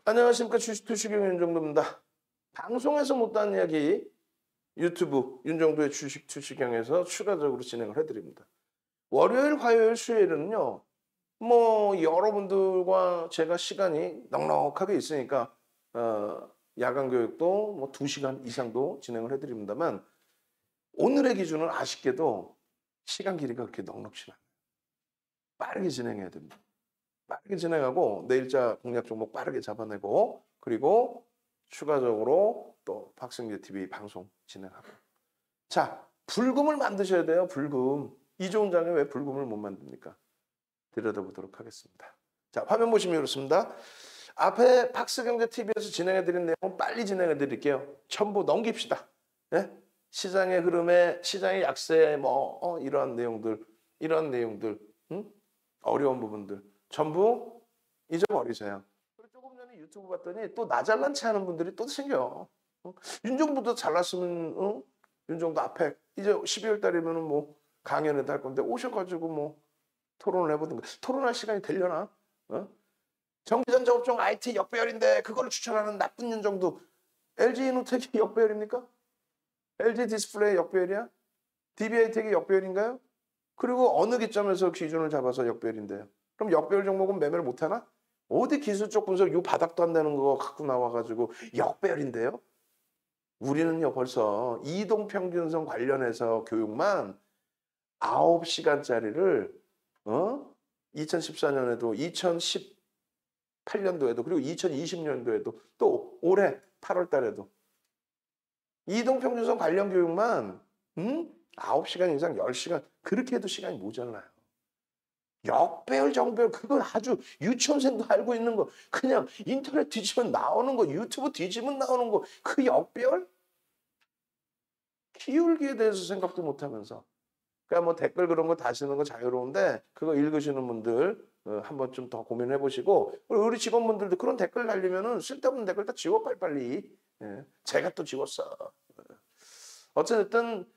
안녕하십니까. 주식투시경 윤정도입니다. 방송에서 못한 이야기 유튜브 윤정도의 주식투시경에서 추가적으로 진행을 해드립니다. 월요일, 화요일, 수요일은요. 여러분들과 제가 시간이 넉넉하게 있으니까 야간 교육도 2시간 이상도 진행을 해드립니다만 오늘의 기준은 아쉽게도 시간 길이가 그렇게 넉넉치 않아요. 빠르게 진행해야 됩니다. 빠르게 진행하고 내일자 공략 종목 빠르게 잡아내고 그리고 추가적으로 또 박승재 TV 방송 진행하고. 자, 불금을 만드셔야 돼요. 불금. 이 좋은 장에 왜 불금을 못 만듭니까? 들여다보도록 하겠습니다. 자, 화면 보시면 이렇습니다. 앞에 박스경제 TV에서 진행해드린 내용은 빨리 진행해드릴게요. 첨부 넘깁시다. 네? 시장의 흐름에 시장의 약세 이러한 내용들 어려운 부분들 전부 잊어버리세요. 조금 전에 유튜브 봤더니 또 나 잘난 체 하는 분들이 또 생겨. 윤정도도 잘났으면 윤정도 앞에 이제 12월 달이면 강연회도 할 건데 오셔가지고 토론을 해보든 가 토론할 시간이 되려나? 전기전자업종 IT 역배열인데 그걸 추천하는 나쁜 윤정도. LG이노텍이 역배열입니까? LG디스플레이 역배열이야? DB하이텍이 역배열인가요? 그리고 어느 기점에서 기준을 잡아서 역배열인데요? 그럼 역배열 종목은 매매를 못하나? 어디 기술적 분석 요 바닥도 안 되는 거 갖고 나와가지고 역배열인데요? 우리는요 벌써 이동평균선 관련해서 교육만 9시간짜리를 2014년에도 2018년도에도 그리고 2020년도에도 또 올해 8월 달에도 이동평균선 관련 교육만 9시간 이상 10시간 그렇게 해도 시간이 모자라요. 역배열 정배열 그건 아주 유치원생도 알고 있는 거 그냥 인터넷 뒤지면 나오는 거 유튜브 뒤지면 나오는 거 그 역배열? 기울기에 대해서 생각도 못하면서 그러니까 댓글 그런 거 다시는 거 자유로운데 그거 읽으시는 분들 한번 좀 더 고민해 보시고 우리 직원분들도 그런 댓글 달리면은 쓸데없는 댓글 다 지워 빨리빨리. 예. 제가 또 지웠어. 어쨌든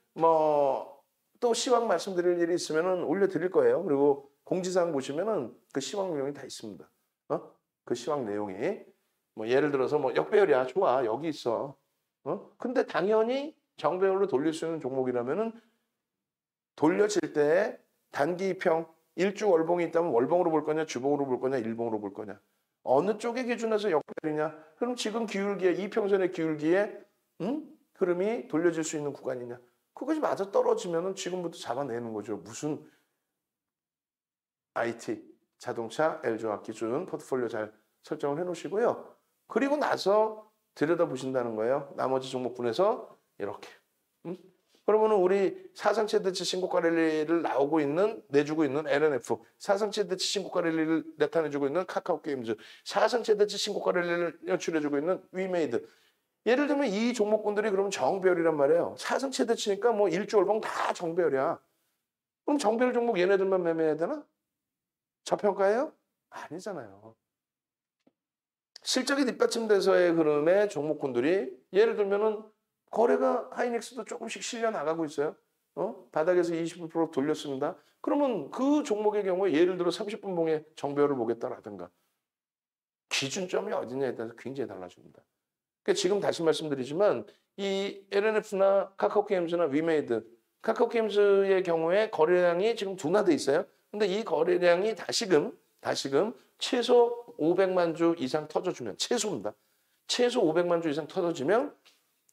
또 시황 말씀드릴 일이 있으면은 올려드릴 거예요. 그리고 공지사항 보시면은 그 시황 내용이 다 있습니다. 그 시황 내용이 예를 들어서 역배열이야 좋아 여기 있어. 근데 당연히 정배열로 돌릴 수 있는 종목이라면은 돌려질 때 단기 이평 일주 월봉이 있다면 월봉으로 볼 거냐 주봉으로 볼 거냐 일봉으로 볼 거냐 어느 쪽의 기준에서 역배열이냐 그럼 지금 기울기에 이평선의 기울기에 흐름이 돌려질 수 있는 구간이냐 그것이 맞아 떨어지면은 지금부터 잡아내는 거죠. 무슨 IT, 자동차, LG화학 기준 포트폴리오 잘 설정을 해놓으시고요. 그리고 나서 들여다보신다는 거예요. 나머지 종목분에서 이렇게. 그러면은 우리 사상 최대치 신고가 랠리를 내주고 있는 LNF, 사상 최대치 신고가 랠리를 나타내주고 있는 카카오게임즈, 사상 최대치 신고가 랠리를 연출해주고 있는 위메이드. 예를 들면 이 종목군들이 그러면 정배열이란 말이에요. 사상 최대치니까 일주월봉 다 정배열이야. 그럼 정배열 종목 얘네들만 매매해야 되나? 저평가예요? 아니잖아요. 실적이 뒷받침돼서의 흐름의 종목군들이 예를 들면은 거래가 하이닉스도 조금씩 실려 나가고 있어요. 바닥에서 20% 돌렸습니다. 그러면 그 종목의 경우에 예를 들어 30분 봉의 정배열을 보겠다라든가 기준점이 어디냐에 따라서 굉장히 달라집니다. 그러니까 지금 다시 말씀드리지만 이 LNF나 카카오게임즈나 위메이드, 카카오게임즈의 경우에 거래량이 지금 둔화돼 있어요. 근데 이 거래량이 다시금 최소 500만 주 이상 터져주면 최소입니다. 최소 500만 주 이상 터져주면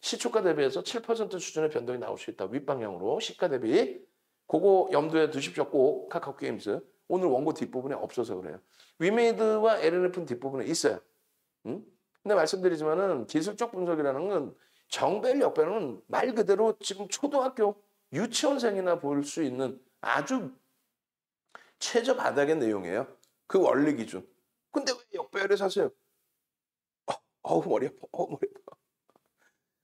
시초가 대비해서 7% 수준의 변동이 나올 수 있다. 윗방향으로 시가 대비. 그거 염두에 두십시오. 꼭 카카오게임즈. 오늘 원고 뒷부분에 없어서 그래요. 위메이드와 LNF는 뒷부분에 있어요. 근데 말씀드리지만은 기술적 분석이라는 건 정배열 역배열은 말 그대로 지금 초등학교 유치원생이나 볼 수 있는 아주 최저 바닥의 내용이에요. 그 원리 기준. 근데 왜 역배열에 사세요? 머리 아파. 머리 아파.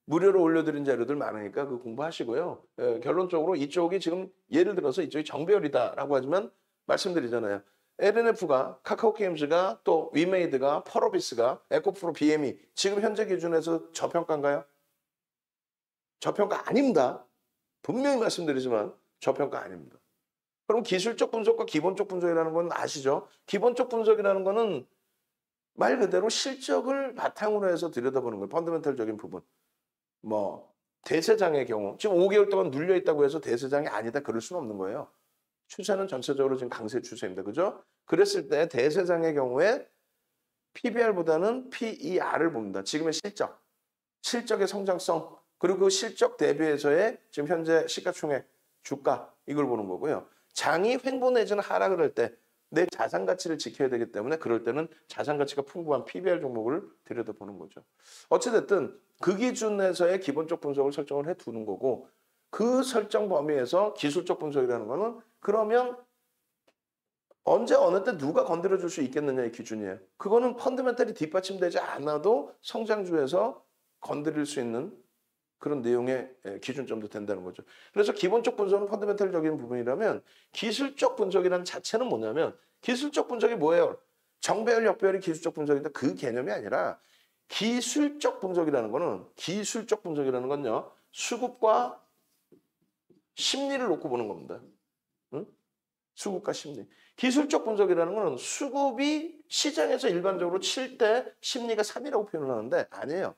무료로 올려드린 자료들 많으니까 그 공부하시고요. 결론적으로 이쪽이 지금 예를 들어서 이쪽이 정배열이다라고 하지만 말씀드리잖아요. LNF가 카카오게임즈가 또 위메이드가 펄어비스가 에코프로 BME 지금 현재 기준에서 저평가인가요? 저평가 아닙니다. 분명히 말씀드리지만 저평가 아닙니다. 그럼 기술적 분석과 기본적 분석이라는 건 아시죠? 기본적 분석이라는 거는 말 그대로 실적을 바탕으로 해서 들여다보는 거예요. 펀더멘털적인 부분. 뭐 대세장의 경우 지금 5개월 동안 눌려 있다고 해서 대세장이 아니다 그럴 수는 없는 거예요. 추세는 전체적으로 지금 강세 추세입니다. 그죠? 그랬을 때 대세장의 경우에 PBR보다는 PER을 봅니다. 지금의 실적, 실적의 성장성, 그리고 그 실적 대비해서의 지금 현재 시가총액, 주가 이걸 보는 거고요. 장이 횡보 내지는 하락을 할 때 내 자산 가치를 지켜야 되기 때문에 그럴 때는 자산 가치가 풍부한 PBR 종목을 들여다보는 거죠. 어찌됐든 그 기준에서의 기본적 분석을 설정을 해두는 거고 그 설정 범위에서 기술적 분석이라는 거는 그러면 언제 어느 때 누가 건드려줄 수 있겠느냐의 기준이에요. 그거는 펀더멘털이 뒷받침되지 않아도 성장주에서 건드릴 수 있는 그런 내용의 기준점도 된다는 거죠. 그래서 기본적 분석은 펀더멘털적인 부분이라면 기술적 분석이라는 자체는 뭐냐면 기술적 분석이 뭐예요? 정배열, 역배열이 기술적 분석인데 그 개념이 아니라 기술적 분석이라는 건요. 수급과 심리를 놓고 보는 겁니다. 응? 수급과 심리. 기술적 분석이라는 거는 수급이 시장에서 일반적으로 7대 심리가 3이라고 표현을 하는데 아니에요.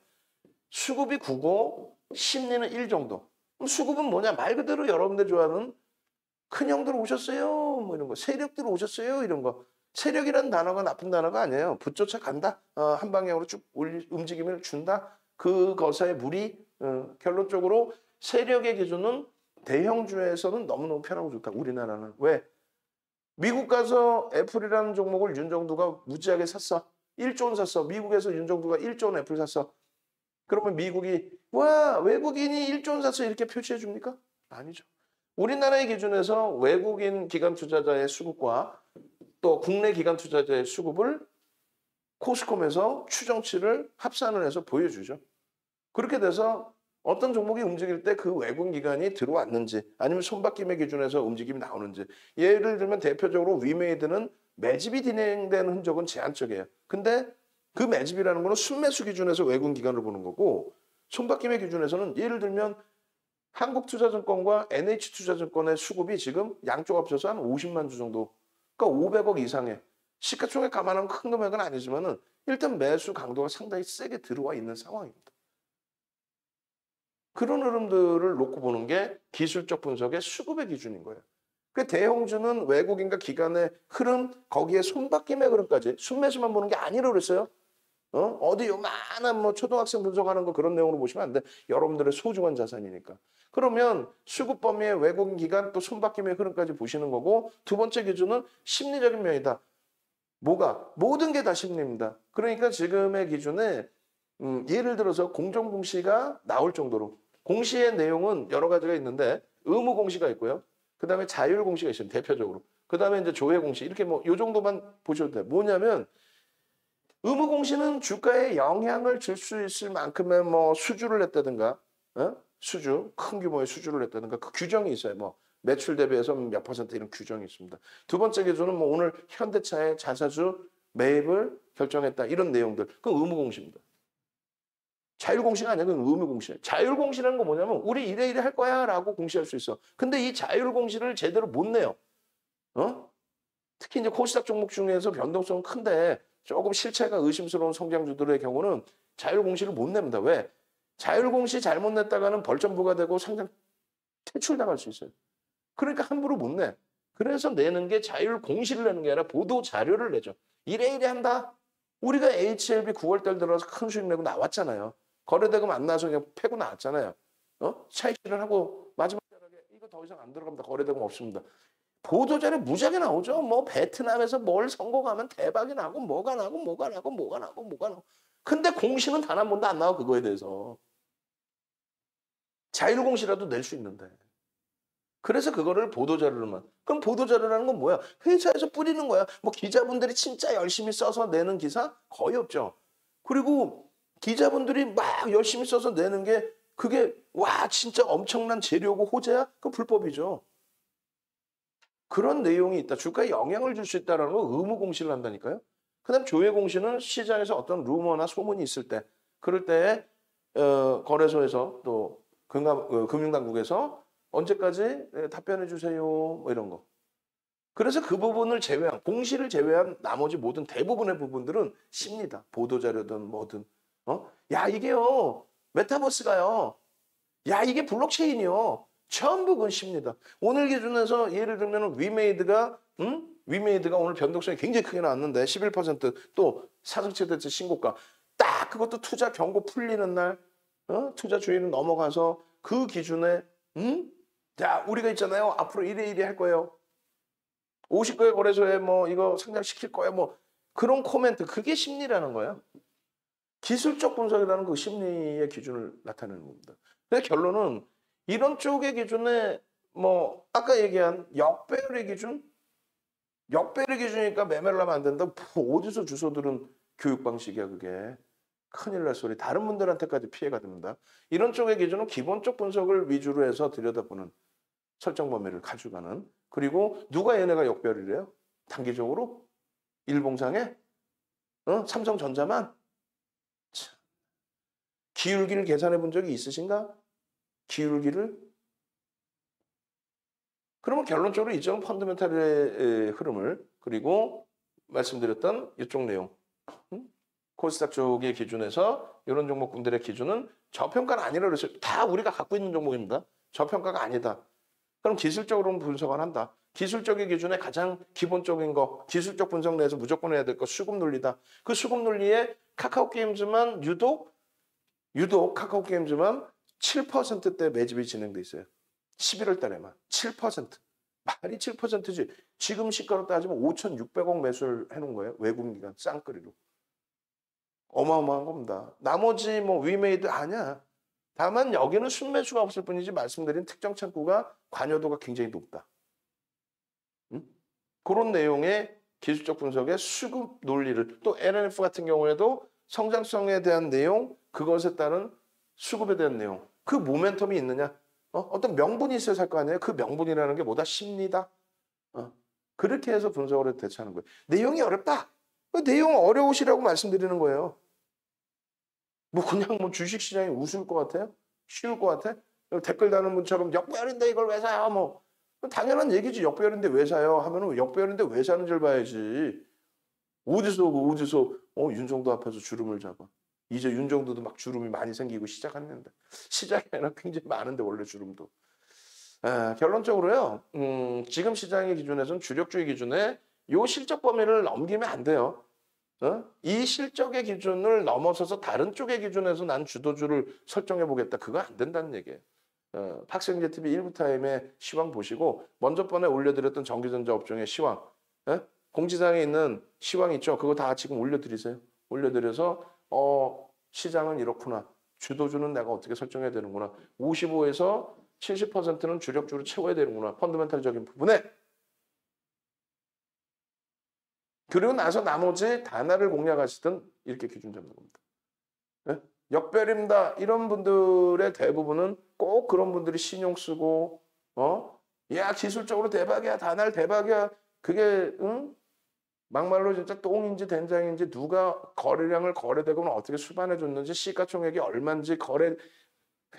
수급이 9고 심리는 1 정도. 그럼 수급은 뭐냐? 말 그대로 여러분들 좋아하는 큰형들 오셨어요. 뭐 이런 거. 세력들 오셨어요. 이런 거. 세력이라는 단어가 나쁜 단어가 아니에요. 붙 간다. 한 방향으로 쭉 움직임을 준다. 그것의 무리. 결론적으로 세력의 기준은 대형주에서는 너무너무 편하고 좋다. 우리나라는. 왜? 미국 가서 애플이라는 종목을 윤정두가 무지하게 샀어. 1조 원 샀어. 미국에서 윤정두가 1조 원 애플 샀어. 그러면 미국이 와 외국인이 1조 원 샀어 이렇게 표시해 줍니까? 아니죠. 우리나라의 기준에서 외국인 기관 투자자의 수급과 또 국내 기관 투자자의 수급을 코스콤에서 추정치를 합산을 해서 보여주죠. 그렇게 돼서 어떤 종목이 움직일 때 그 외국인 기관이 들어왔는지 아니면 손바뀜의 기준에서 움직임이 나오는지 예를 들면 대표적으로 위메이드는 매집이 진행되는 흔적은 제한적이에요. 근데 그 매집이라는 거는 순매수 기준에서 외국인 기관을 보는 거고 손바뀜의 기준에서는 예를 들면 한국투자증권과 NH투자증권의 수급이 지금 양쪽 합쳐서 한 50만 주 정도 그러니까 500억 이상의 시가총액 감안하면 큰 금액은 아니지만은 일단 매수 강도가 상당히 세게 들어와 있는 상황입니다. 그런 흐름들을 놓고 보는 게 기술적 분석의 수급의 기준인 거예요. 그 대형주는 외국인과 기관의 흐름, 거기에 손바뀜의 흐름까지 순매수만 보는 게 아니라고 그랬어요. 어디 요만한 뭐 초등학생 분석하는 거 그런 내용으로 보시면 안 돼. 여러분들의 소중한 자산이니까. 그러면 수급 범위의 외국인 기관 또 손바뀜의 흐름까지 보시는 거고 두 번째 기준은 심리적인 면이다. 뭐가? 모든 게 다 심리입니다. 그러니까 지금의 기준에 예를 들어서 공정공시가 나올 정도로 공시의 내용은 여러 가지가 있는데 의무공시가 있고요. 그 다음에 자율공시가 있어요. 대표적으로. 그 다음에 이제 조회공시 이렇게 뭐 요 정도만 보셔도 돼요. 뭐냐면 의무공시는 주가에 영향을 줄 수 있을 만큼의 뭐 수주를 냈다든가 수주, 큰 규모의 수주를 냈다든가 그 규정이 있어요. 뭐 매출 대비해서 몇 퍼센트 이런 규정이 있습니다. 두 번째 기준은 뭐 오늘 현대차의 자사주 매입을 결정했다 이런 내용들. 그건 의무공시입니다. 자율공시가 아니야. 그건 의무공시예요. 자율공시라는 거 뭐냐면 우리 이래 할 거야 라고 공시할 수 있어. 근데 이 자율공시를 제대로 못 내요. 특히 이제 코스닥 종목 중에서 변동성은 큰데 조금 실체가 의심스러운 성장주들의 경우는 자율공시를 못 냅니다. 왜? 자율공시 잘못 냈다가는 벌점 부과되고 상장 퇴출당할 수 있어요. 그러니까 함부로 못 내. 그래서 내는 게 자율공시를 내는 게 아니라 보도자료를 내죠. 이래 한다. 우리가 HLB 9월달 들어서 큰 수익 내고 나왔잖아요. 거래대금 안 나와서 그냥 패고 나왔잖아요. 차익실을 하고 마지막 자락에 이거 더 이상 안 들어갑니다. 거래대금 없습니다. 보도자료 무지하게 나오죠. 뭐 베트남에서 뭘 성공하면 대박이 나고 뭐가 나고. 근데 공시는 단 한 번도 안 나와 그거에 대해서. 자율공시라도 낼 수 있는데. 그래서 그거를 보도자료로만. 그럼 보도자료라는 건 뭐야? 회사에서 뿌리는 거야. 뭐 기자분들이 진짜 열심히 써서 내는 기사 거의 없죠. 그리고 기자분들이 막 열심히 써서 내는 게 그게 와 진짜 엄청난 재료고 호재야? 그건 불법이죠. 그런 내용이 있다. 주가에 영향을 줄 수 있다는 거 의무공시를 한다니까요. 그 다음 조회공시는 시장에서 어떤 루머나 소문이 있을 때 그럴 때 거래소에서 또 금융당국에서 언제까지 답변해 주세요 뭐 이런 거. 그래서 그 부분을 제외한, 공시를 제외한 나머지 모든 대부분의 부분들은 쉽니다. 보도자료든 뭐든. 야, 이게요, 메타버스가요. 야, 이게 블록체인이요. 전부 그건 쉽니다. 오늘 기준에서 예를 들면 위메이드가 오늘 변동성이 굉장히 크게 나왔는데 11%또 사상 최대 신고가. 딱 그것도 투자 경고 풀리는 날, 투자 주의는 넘어가서 그 기준에, 자, 우리가 있잖아요. 앞으로 1회 1위 할 거예요. 50거래 거래소에 뭐 이거 상장시킬 거예요. 뭐 그런 코멘트, 그게 심리라는 거예요. 기술적 분석이라는 그 심리의 기준을 나타내는 겁니다. 근데 결론은 이런 쪽의 기준에 뭐 아까 얘기한 역배열의 기준이니까 매매를 하면 안 된다. 어디서 주워들은 교육 방식이야 그게. 큰일 날 소리. 다른 분들한테까지 피해가 됩니다. 이런 쪽의 기준은 기본적 분석을 위주로 해서 들여다보는 설정 범위를 가져가는. 그리고 누가 얘네가 역별이래요? 단기적으로? 일봉상에? 삼성전자만? 참. 기울기를 계산해 본 적이 있으신가? 기울기를? 그러면 결론적으로 이점 펀더멘탈의 흐름을, 그리고 말씀드렸던 이쪽 내용, 코스닥 쪽의 기준에서 이런 종목군들의 기준은 저평가는 아니라 그랬어요. 다 우리가 갖고 있는 종목입니다. 저평가가 아니다. 그럼 기술적으로는 분석을 한다. 기술적인 기준에 가장 기본적인 거, 기술적 분석 내에서 무조건 해야 될 거 수급 논리다. 그 수급 논리에 카카오 게임즈만 유독 카카오 게임즈만 7%대 매집이 진행돼 있어요. 11월 달에만 7%. 말이 7%지. 지금 시가로 따지면 5,600억 매수를 해놓은 거예요. 외국인기관 쌍끌이로. 어마어마한 겁니다. 나머지 뭐 위메이드 아니야. 다만 여기는 순매수가 없을 뿐이지 말씀드린 특정 창구가 관여도가 굉장히 높다. 그런 내용의 기술적 분석의 수급 논리를, 또 LNF 같은 경우에도 성장성에 대한 내용, 그것에 따른 수급에 대한 내용, 그 모멘텀이 있느냐, 어떤 명분이 있어야 살 거 아니에요. 그 명분이라는 게 뭐다? 심리다. 그렇게 해서 분석을 해서 대처하는 거예요. 내용이 어렵다. 내용 어려우시라고 말씀드리는 거예요. 뭐 그냥 뭐 주식시장이 웃을 것 같아요? 쉬울 것 같아? 댓글 다는 분처럼 역배열인데 이걸 왜 사요? 뭐 당연한 얘기지. 역배열인데 왜 사요? 하면은 역배열인데 왜 사는지를 봐야지. 어디서 윤정도 앞에서 주름을 잡아. 이제 윤정도도 막 주름이 많이 생기고 시작했는데, 시작이 아니라 굉장히 많은데 원래 주름도. 결론적으로요. 지금 시장의 기준에서는 주력주의 기준에 요 실적 범위를 넘기면 안 돼요. 이 실적의 기준을 넘어서서 다른 쪽의 기준에서 난 주도주를 설정해 보겠다. 그거 안 된다는 얘기예요. 박생재 TV 1부 타임에 시황 보시고, 먼저 번에 올려드렸던 전기전자 업종의 시황, 공지사항에 있는 시황 있죠? 그거 다 지금 올려드리세요. 올려드려서 시장은 이렇구나. 주도주는 내가 어떻게 설정해야 되는구나. 55에서 70%는 주력주로 채워야 되는구나. 펀더멘탈적인 부분에. 그리고 나서 나머지 단화를 공략하시든 이렇게 기준 잡는 겁니다. 역별입니다. 이런 분들의 대부분은 꼭 그런 분들이 신용 쓰고, 야, 기술적으로 대박이야. 단화 대박이야. 그게, 막말로 진짜 똥인지 된장인지, 누가 거래량을 거래대금을 어떻게 수반해 줬는지, 시가총액이 얼마인지, 거래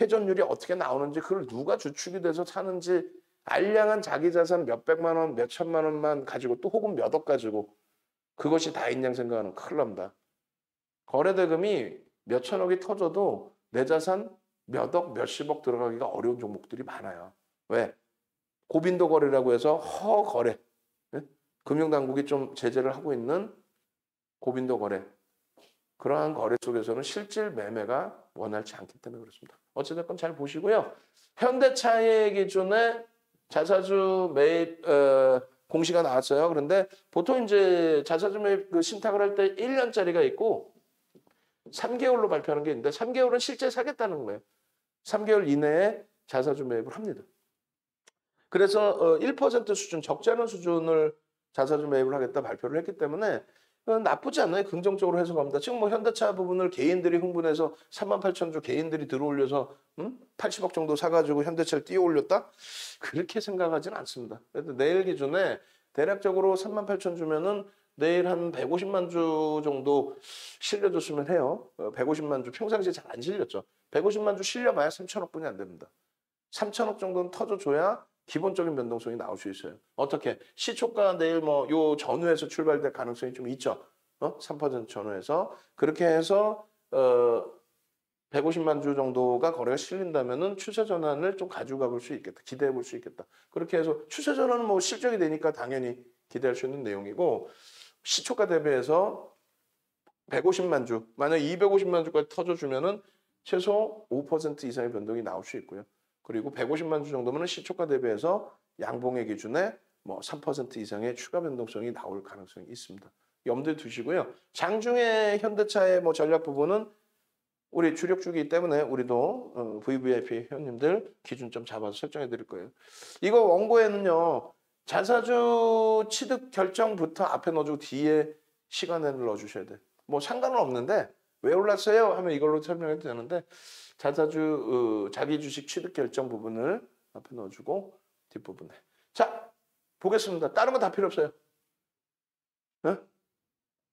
회전율이 어떻게 나오는지, 그걸 누가 주축이 돼서 사는지, 알량한 자기 자산 몇백만 원, 몇천만 원만 가지고, 또 혹은 몇 억 가지고, 그것이 다인 양 생각하는 큰일 납니다. 거래대금이 몇천억이 터져도 내 자산 몇억, 몇십억 들어가기가 어려운 종목들이 많아요. 왜? 고빈도 거래라고 해서 허거래. 금융당국이 좀 제재를 하고 있는 고빈도 거래. 그러한 거래 속에서는 실질 매매가 원활치 않기 때문에 그렇습니다. 어찌됐건 잘 보시고요. 현대차의 기준에 자사주 매입 공시가 나왔어요. 그런데 보통 이제 자사주 매입 그 신탁을 할 때 1년짜리가 있고 3개월로 발표하는 게 있는데, 3개월은 실제 사겠다는 거예요. 3개월 이내에 자사주 매입을 합니다. 그래서 1% 수준, 적지 않은 수준을 자사주 매입을 하겠다 발표를 했기 때문에 나쁘지 않아요. 긍정적으로 해석합니다. 지금 뭐 현대차 부분을 개인들이 흥분해서 38,000주 개인들이 들어올려서 80억 정도 사가지고 현대차를 띄워 올렸다? 그렇게 생각하지는 않습니다. 그래서 내일 기준에 대략적으로 38,000주면은 내일 한 150만 주 정도 실려줬으면 해요. 150만 주 평상시에 잘 안 실렸죠. 150만 주 실려봐야 3천억 분이 안 됩니다. 3천억 정도는 터져줘야 기본적인 변동성이 나올 수 있어요. 어떻게? 시초가 내일 뭐 요 전후에서 출발될 가능성이 좀 있죠. 3% 전후에서. 그렇게 해서 150만 주 정도가 거래가 실린다면은 추세 전환을 좀 가져가 볼 수 있겠다. 기대해 볼 수 있겠다. 그렇게 해서 추세 전환은 뭐 실적이 되니까 당연히 기대할 수 있는 내용이고, 시초가 대비해서 150만 주, 만약 250만 주까지 터져주면은 최소 5% 이상의 변동이 나올 수 있고요. 그리고 150만 주 정도면 시초가 대비해서 양봉의 기준에 뭐 3% 이상의 추가 변동성이 나올 가능성이 있습니다. 염두에 두시고요. 장중에 현대차의 뭐 전략 부분은 우리 주력 주기 때문에 우리도 VVIP 회원님들 기준점 잡아서 설정해 드릴 거예요. 이거 원고에는요. 자사주 취득 결정부터 앞에 넣어주고 뒤에 시간을 넣어주셔야 돼요. 뭐 상관은 없는데 왜 올랐어요? 하면 이걸로 설명해도 되는데 자사주 자기 주식 취득 결정 부분을 앞에 넣어주고 뒷부분에. 자, 보겠습니다. 다른 거 다 필요 없어요. 네?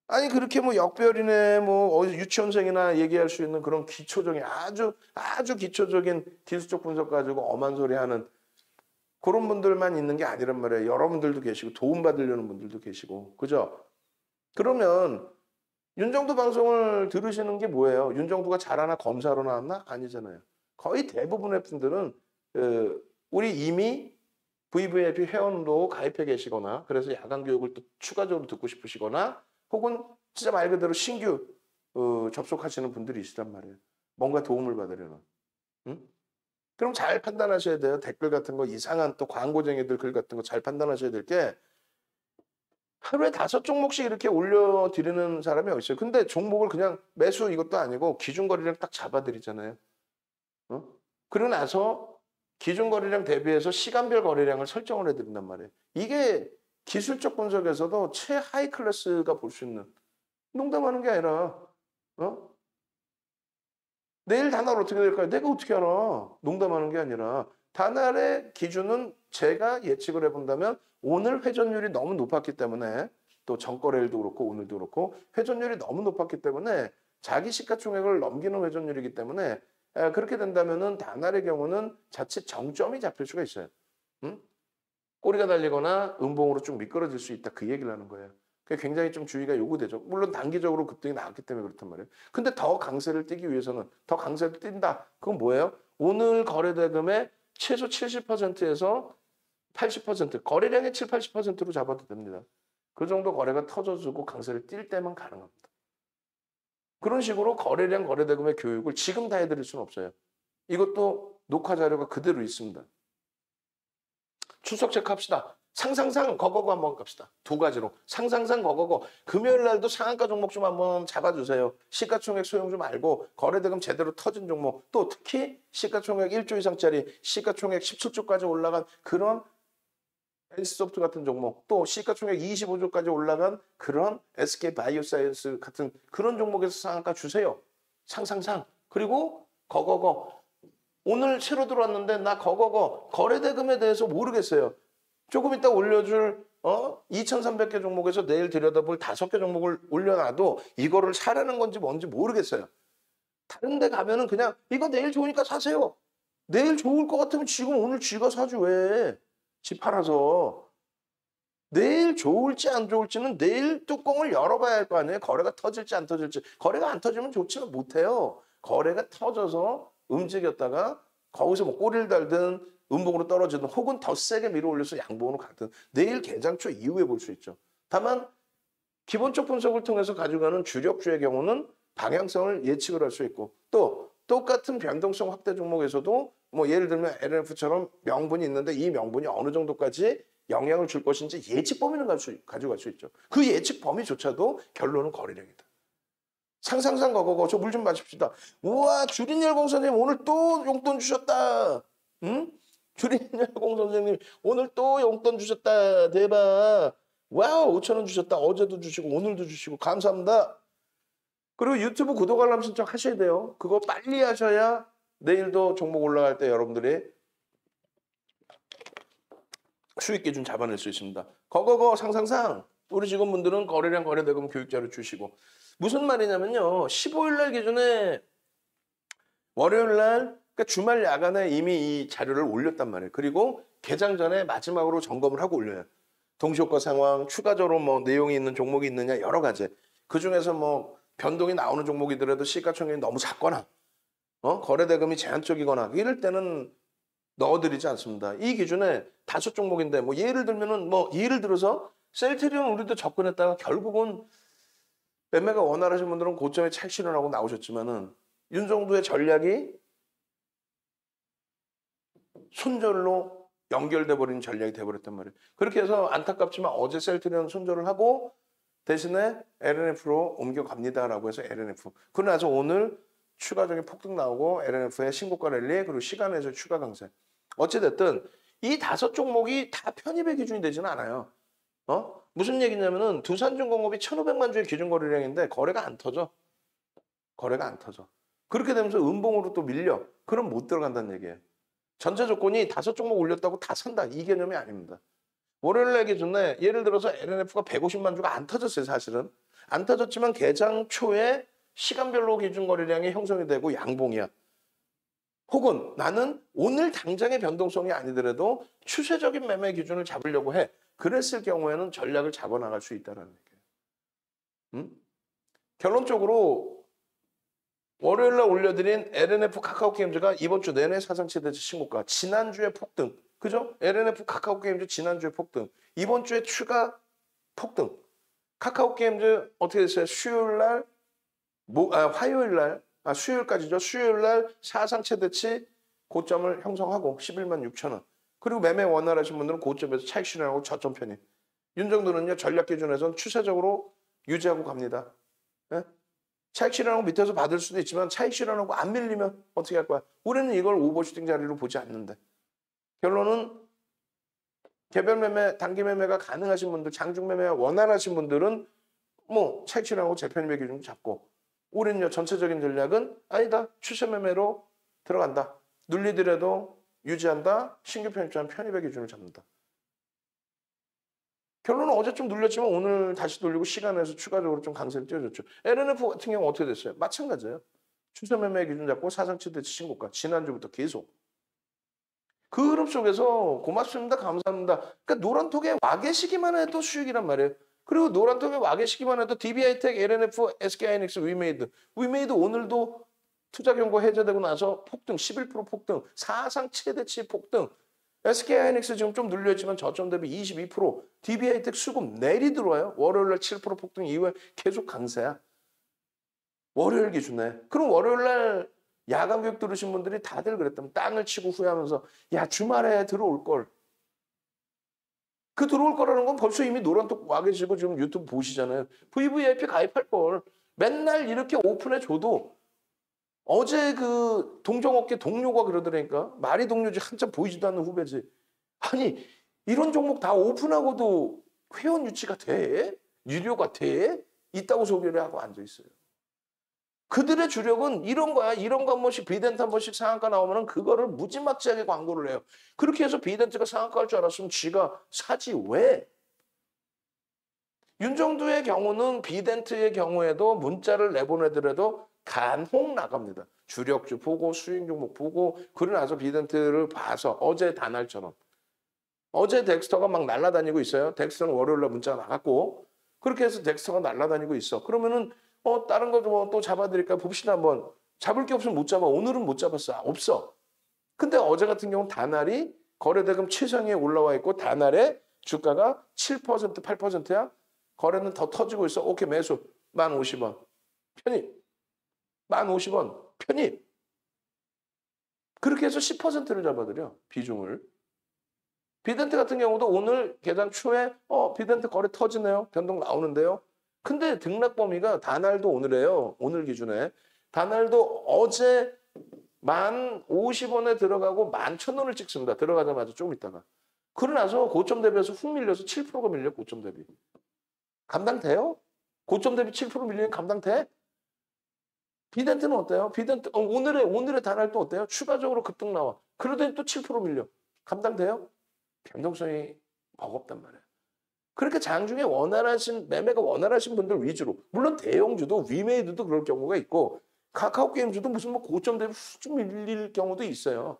아니 그렇게 뭐 역별이네 뭐 유치원생이나 얘기할 수 있는 그런 기초적인 아주 기초적인 기술적 분석 가지고 엄한 소리 하는 그런 분들만 있는 게 아니란 말이에요. 여러분들도 계시고 도움 받으려는 분들도 계시고 그죠? 그러면 윤정두 방송을 들으시는 게 뭐예요? 윤정두가 잘하나 검사로 나왔나? 아니잖아요. 거의 대부분의 분들은 우리 이미 VVIP 회원으로 가입해 계시거나 그래서 야간 교육을 또 추가적으로 듣고 싶으시거나 혹은 진짜 말 그대로 신규 접속하시는 분들이 있단 말이에요. 뭔가 도움을 받으려는. 응? 그럼 잘 판단하셔야 돼요. 댓글 같은 거 이상한 또 광고쟁이들 글 같은 거 잘 판단하셔야 될 게 하루에 5종목씩 이렇게 올려드리는 사람이 어디 있어요. 근데 종목을 그냥 매수 이것도 아니고 기준거래량 딱 잡아드리잖아요. 그러고 나서 기준거래량 대비해서 시간별 거래량을 설정을 해드린단 말이에요. 이게 기술적 분석에서도 최하위 클래스가 볼 수 있는 농담하는 게 아니라 내일 단알 어떻게 될까요? 내가 어떻게 알아? 농담하는 게 아니라 단알의 기준은 제가 예측을 해본다면 오늘 회전율이 너무 높았기 때문에 또 전거래일도 그렇고 오늘도 그렇고 회전율이 너무 높았기 때문에 자기 시가총액을 넘기는 회전율이기 때문에 그렇게 된다면은 단알의 경우는 자칫 정점이 잡힐 수가 있어요. 꼬리가 달리거나 음봉으로 좀 미끄러질 수 있다 그 얘기를 하는 거예요. 그게 굉장히 좀 주의가 요구되죠. 물론 단기적으로 급등이 나왔기 때문에 그렇단 말이에요. 근데 더 강세를 띄기 위해서는 더 강세를 띈다. 그건 뭐예요? 오늘 거래대금의 최소 70%에서 80% 거래량의 7, 80%로 잡아도 됩니다. 그 정도 거래가 터져주고 강세를 띌 때만 가능합니다. 그런 식으로 거래량 거래대금의 교육을 지금 다 해드릴 수는 없어요. 이것도 녹화 자료가 그대로 있습니다. 출석 체크합시다. 상상상 거거거 한번 갑시다. 2가지로. 상상상 거거거. 금요일 날도 상한가 종목 좀 한번 잡아주세요. 시가총액 소용 좀 알고 거래대금 제대로 터진 종목. 또 특히 시가총액 1조 이상짜리 시가총액 17조까지 올라간 그런 NC소프트 같은 종목. 또 시가총액 25조까지 올라간 그런 SK바이오사이언스 같은 그런 종목에서 상한가 주세요. 상상상. 그리고 거거거. 오늘 새로 들어왔는데 나 거거거 거래대금에 대해서 모르겠어요. 조금 이따 올려줄 2,300개 종목에서 내일 들여다볼 5개 종목을 올려놔도 이거를 사라는 건지 뭔지 모르겠어요. 다른 데 가면은 그냥 이거 내일 좋으니까 사세요. 내일 좋을 것 같으면 지금 오늘 쥐가 사주 왜? 집 팔아서. 내일 좋을지 안 좋을지는 내일 뚜껑을 열어봐야 할 거 아니에요. 거래가 터질지 안 터질지. 거래가 안 터지면 좋지는 못해요. 거래가 터져서 움직였다가 거기서 뭐 꼬리를 달든 음봉으로 떨어지든 혹은 더 세게 밀어 올려서 양봉으로 가든 내일 개장초 이후에 볼 수 있죠. 다만 기본적 분석을 통해서 가져가는 주력주의 경우는 방향성을 예측을 할 수 있고 또 똑같은 변동성 확대 종목에서도 뭐 예를 들면 LNF처럼 명분이 있는데 이 명분이 어느 정도까지 영향을 줄 것인지 예측 범위는 가져갈 수 있죠. 그 예측 범위조차도 결론은 거래량이다. 상상상 거거거 저 물 좀 마십시다. 우와 주린열공 선생님 오늘 또 용돈 주셨다. 응? 주린열공 선생님 오늘 또 용돈 주셨다. 대박. 와우 5,000원 주셨다. 어제도 주시고 오늘도 주시고 감사합니다. 그리고 유튜브 구독 알람 신청 하셔야 돼요. 그거 빨리 하셔야 내일도 종목 올라갈 때 여러분들이 수익 기준 잡아낼 수 있습니다. 거거거 상상상 우리 직원분들은 거래량 거래대금 교육자료 주시고 무슨 말이냐면요. 15일 날 기준에 월요일 날 그러니까 주말 야간에 이미 이 자료를 올렸단 말이에요. 그리고 개장 전에 마지막으로 점검을 하고 올려요. 동시효과 상황, 추가적으로 뭐 내용이 있는 종목이 있느냐 여러 가지. 그중에서 뭐 변동이 나오는 종목이더라도 시가총액이 너무 작거나 거래대금이 제한적이거나 이럴 때는 넣어드리지 않습니다. 이 기준에 5종목인데 뭐 예를 들면은 뭐 예를 들어서 셀트리온 우리도 접근했다가 결국은 매매가 원활하신 분들은 고점에 차익 실현하고 나오셨지만은 윤정도의 전략이 손절로 연결돼 버린 전략이 돼버렸단 말이에요. 그렇게 해서 안타깝지만 어제 셀트리온 손절을 하고 대신에 LNF로 옮겨갑니다라고 해서 LNF. 그러고 나서 오늘 추가적인 폭등 나오고 LNF의 신고가 랠리 그리고 시간에서 추가 강세. 어찌됐든 이 5종목이 다 편입의 기준이 되지는 않아요. 무슨 얘기냐면은 두산중공업이 1,500만 주의 기준 거래량인데 거래가 안 터져. 거래가 안 터져. 그렇게 되면서 음봉으로 또 밀려. 그럼 못 들어간다는 얘기예요. 전체 조건이 5종목 올렸다고 다 산다. 이 개념이 아닙니다. 월요일날 기준에 예를 들어서 LNF가 150만 주가 안 터졌어요. 사실은. 안 터졌지만 개장 초에 시간별로 기준 거래량이 형성이 되고 양봉이야. 혹은 나는 오늘 당장의 변동성이 아니더라도 추세적인 매매 기준을 잡으려고 해. 그랬을 경우에는 전략을 잡아나갈 수 있다는 얘기예요. 결론적으로 월요일날 올려드린 LNF 카카오게임즈가 이번 주 내내 사상 최대치 신고가. 지난주에 폭등. 그죠? LNF 카카오게임즈 지난주에 폭등. 이번 주에 추가 폭등. 카카오게임즈 어떻게 됐어요? 수요일날, 화요일날, 수요일까지죠. 수요일날 사상 최대치 고점을 형성하고 11만 6천 원. 그리고 매매 원활하신 분들은 고점에서 차익 실현하고 저점 편입. 윤정도는요. 전략 기준에서는 추세적으로 유지하고 갑니다. 예? 차익 실현하고 밑에서 받을 수도 있지만 차익 실현하고 안 밀리면 어떻게 할 거야? 우리는 이걸 오버슈팅 자리로 보지 않는데. 결론은 개별 매매, 단기 매매가 가능하신 분들, 장중 매매가 원활하신 분들은 뭐 차익 실현하고 재편입의 기준 잡고 우리는요. 전체적인 전략은 아니다. 추세 매매로 들어간다. 눌리더라도 유지한다. 신규 편입자는 편입의 기준을 잡는다. 결론은 어제 좀 눌렸지만 오늘 다시 눌리고 시간에서 추가적으로 좀 강세를 띄워줬죠. LNF 같은 경우 어떻게 됐어요? 마찬가지예요. 추세 매매 기준 잡고 사상 최대치 신고가. 지난주부터 계속. 그 흐름 속에서 고맙습니다. 감사합니다. 그러니까 노란톡에 와 계시기만 해도 수익이란 말이에요. 그리고 노란톡에 와 계시기만 해도 DB하이텍, LNF, SK하이닉스, 위메이드. 위메이드 오늘도 투자 경고 해제되고 나서 폭등, 11% 폭등, 사상 최대치 폭등. SK하이닉스 지금 좀 눌려있지만 저점 대비 22%. DB하이텍 수급 내리 들어와요. 월요일날 7% 폭등 이후에 계속 강세야. 월요일 기준에. 그럼 월요일날 야간 교육 들으신 분들이 다들 그랬다면 땅을 치고 후회하면서 야 주말에 들어올 걸. 그 들어올 거라는 건 벌써 이미 노란톡 와 계시고 지금 유튜브 보시잖아요. VVIP 가입할 걸. 맨날 이렇게 오픈해 줘도 어제 그 동종업계 동료가 그러더라니까. 말이 동료지 한참 보이지도 않는 후배지. 아니 이런 종목 다 오픈하고도 회원 유치가 돼? 유료가 돼? 있다고 소개를 하고 앉아있어요. 그들의 주력은 이런 거야. 이런 거 한 번씩 비덴트 한 번씩 상한가 나오면 그거를 무지막지하게 광고를 해요. 그렇게 해서 비덴트가 상한가 할 줄 알았으면 쥐가 사지 왜? 윤정두의 경우는 비덴트의 경우에도 문자를 내보내더라도 간혹 나갑니다. 주력주 보고 수익 종목 보고 그러고 나서 비덴트를 봐서 어제 단알처럼. 어제 덱스터가 막 날아다니고 있어요. 덱스터는 월요일날 문자가 나갔고 그렇게 해서 덱스터가 날아다니고 있어. 그러면은 다른 거 좀 또 잡아드릴까 봅시다 한번. 잡을 게 없으면 못 잡아. 오늘은 못 잡았어. 없어. 근데 어제 같은 경우는 단알이 거래대금 최상위에 올라와 있고 단알에 주가가 7%, 8%야. 거래는 더 터지고 있어. 오케이 매수. 1050원. 편입. 1050원. 편입. 그렇게 해서 10%를 잡아드려. 비중을. 비덴트 같은 경우도 오늘 계단 초에 비덴트 거래 터지네요. 변동 나오는데요. 근데 등락 범위가 단알도 오늘이에요. 오늘 기준에. 단알도 어제 1050원에 들어가고 11,000원을 찍습니다. 들어가자마자 조금 있다가. 그러고 나서 고점 대비해서 훅 밀려서 7%가 밀려 고점 대비. 감당돼요? 고점 대비 7% 밀리면 감당돼? 비덴트는 어때요? 비덴트 오늘의 단알도 어때요? 추가적으로 급등 나와. 그러더니 또 7% 밀려. 감당돼요? 변동성이 버겁단 말이에요. 그렇게 장중에 매매가 원활하신 분들 위주로. 물론 대형주도 위메이드도 그럴 경우가 있고 카카오 게임즈도 무슨 뭐 고점 대비 훅 밀릴 경우도 있어요.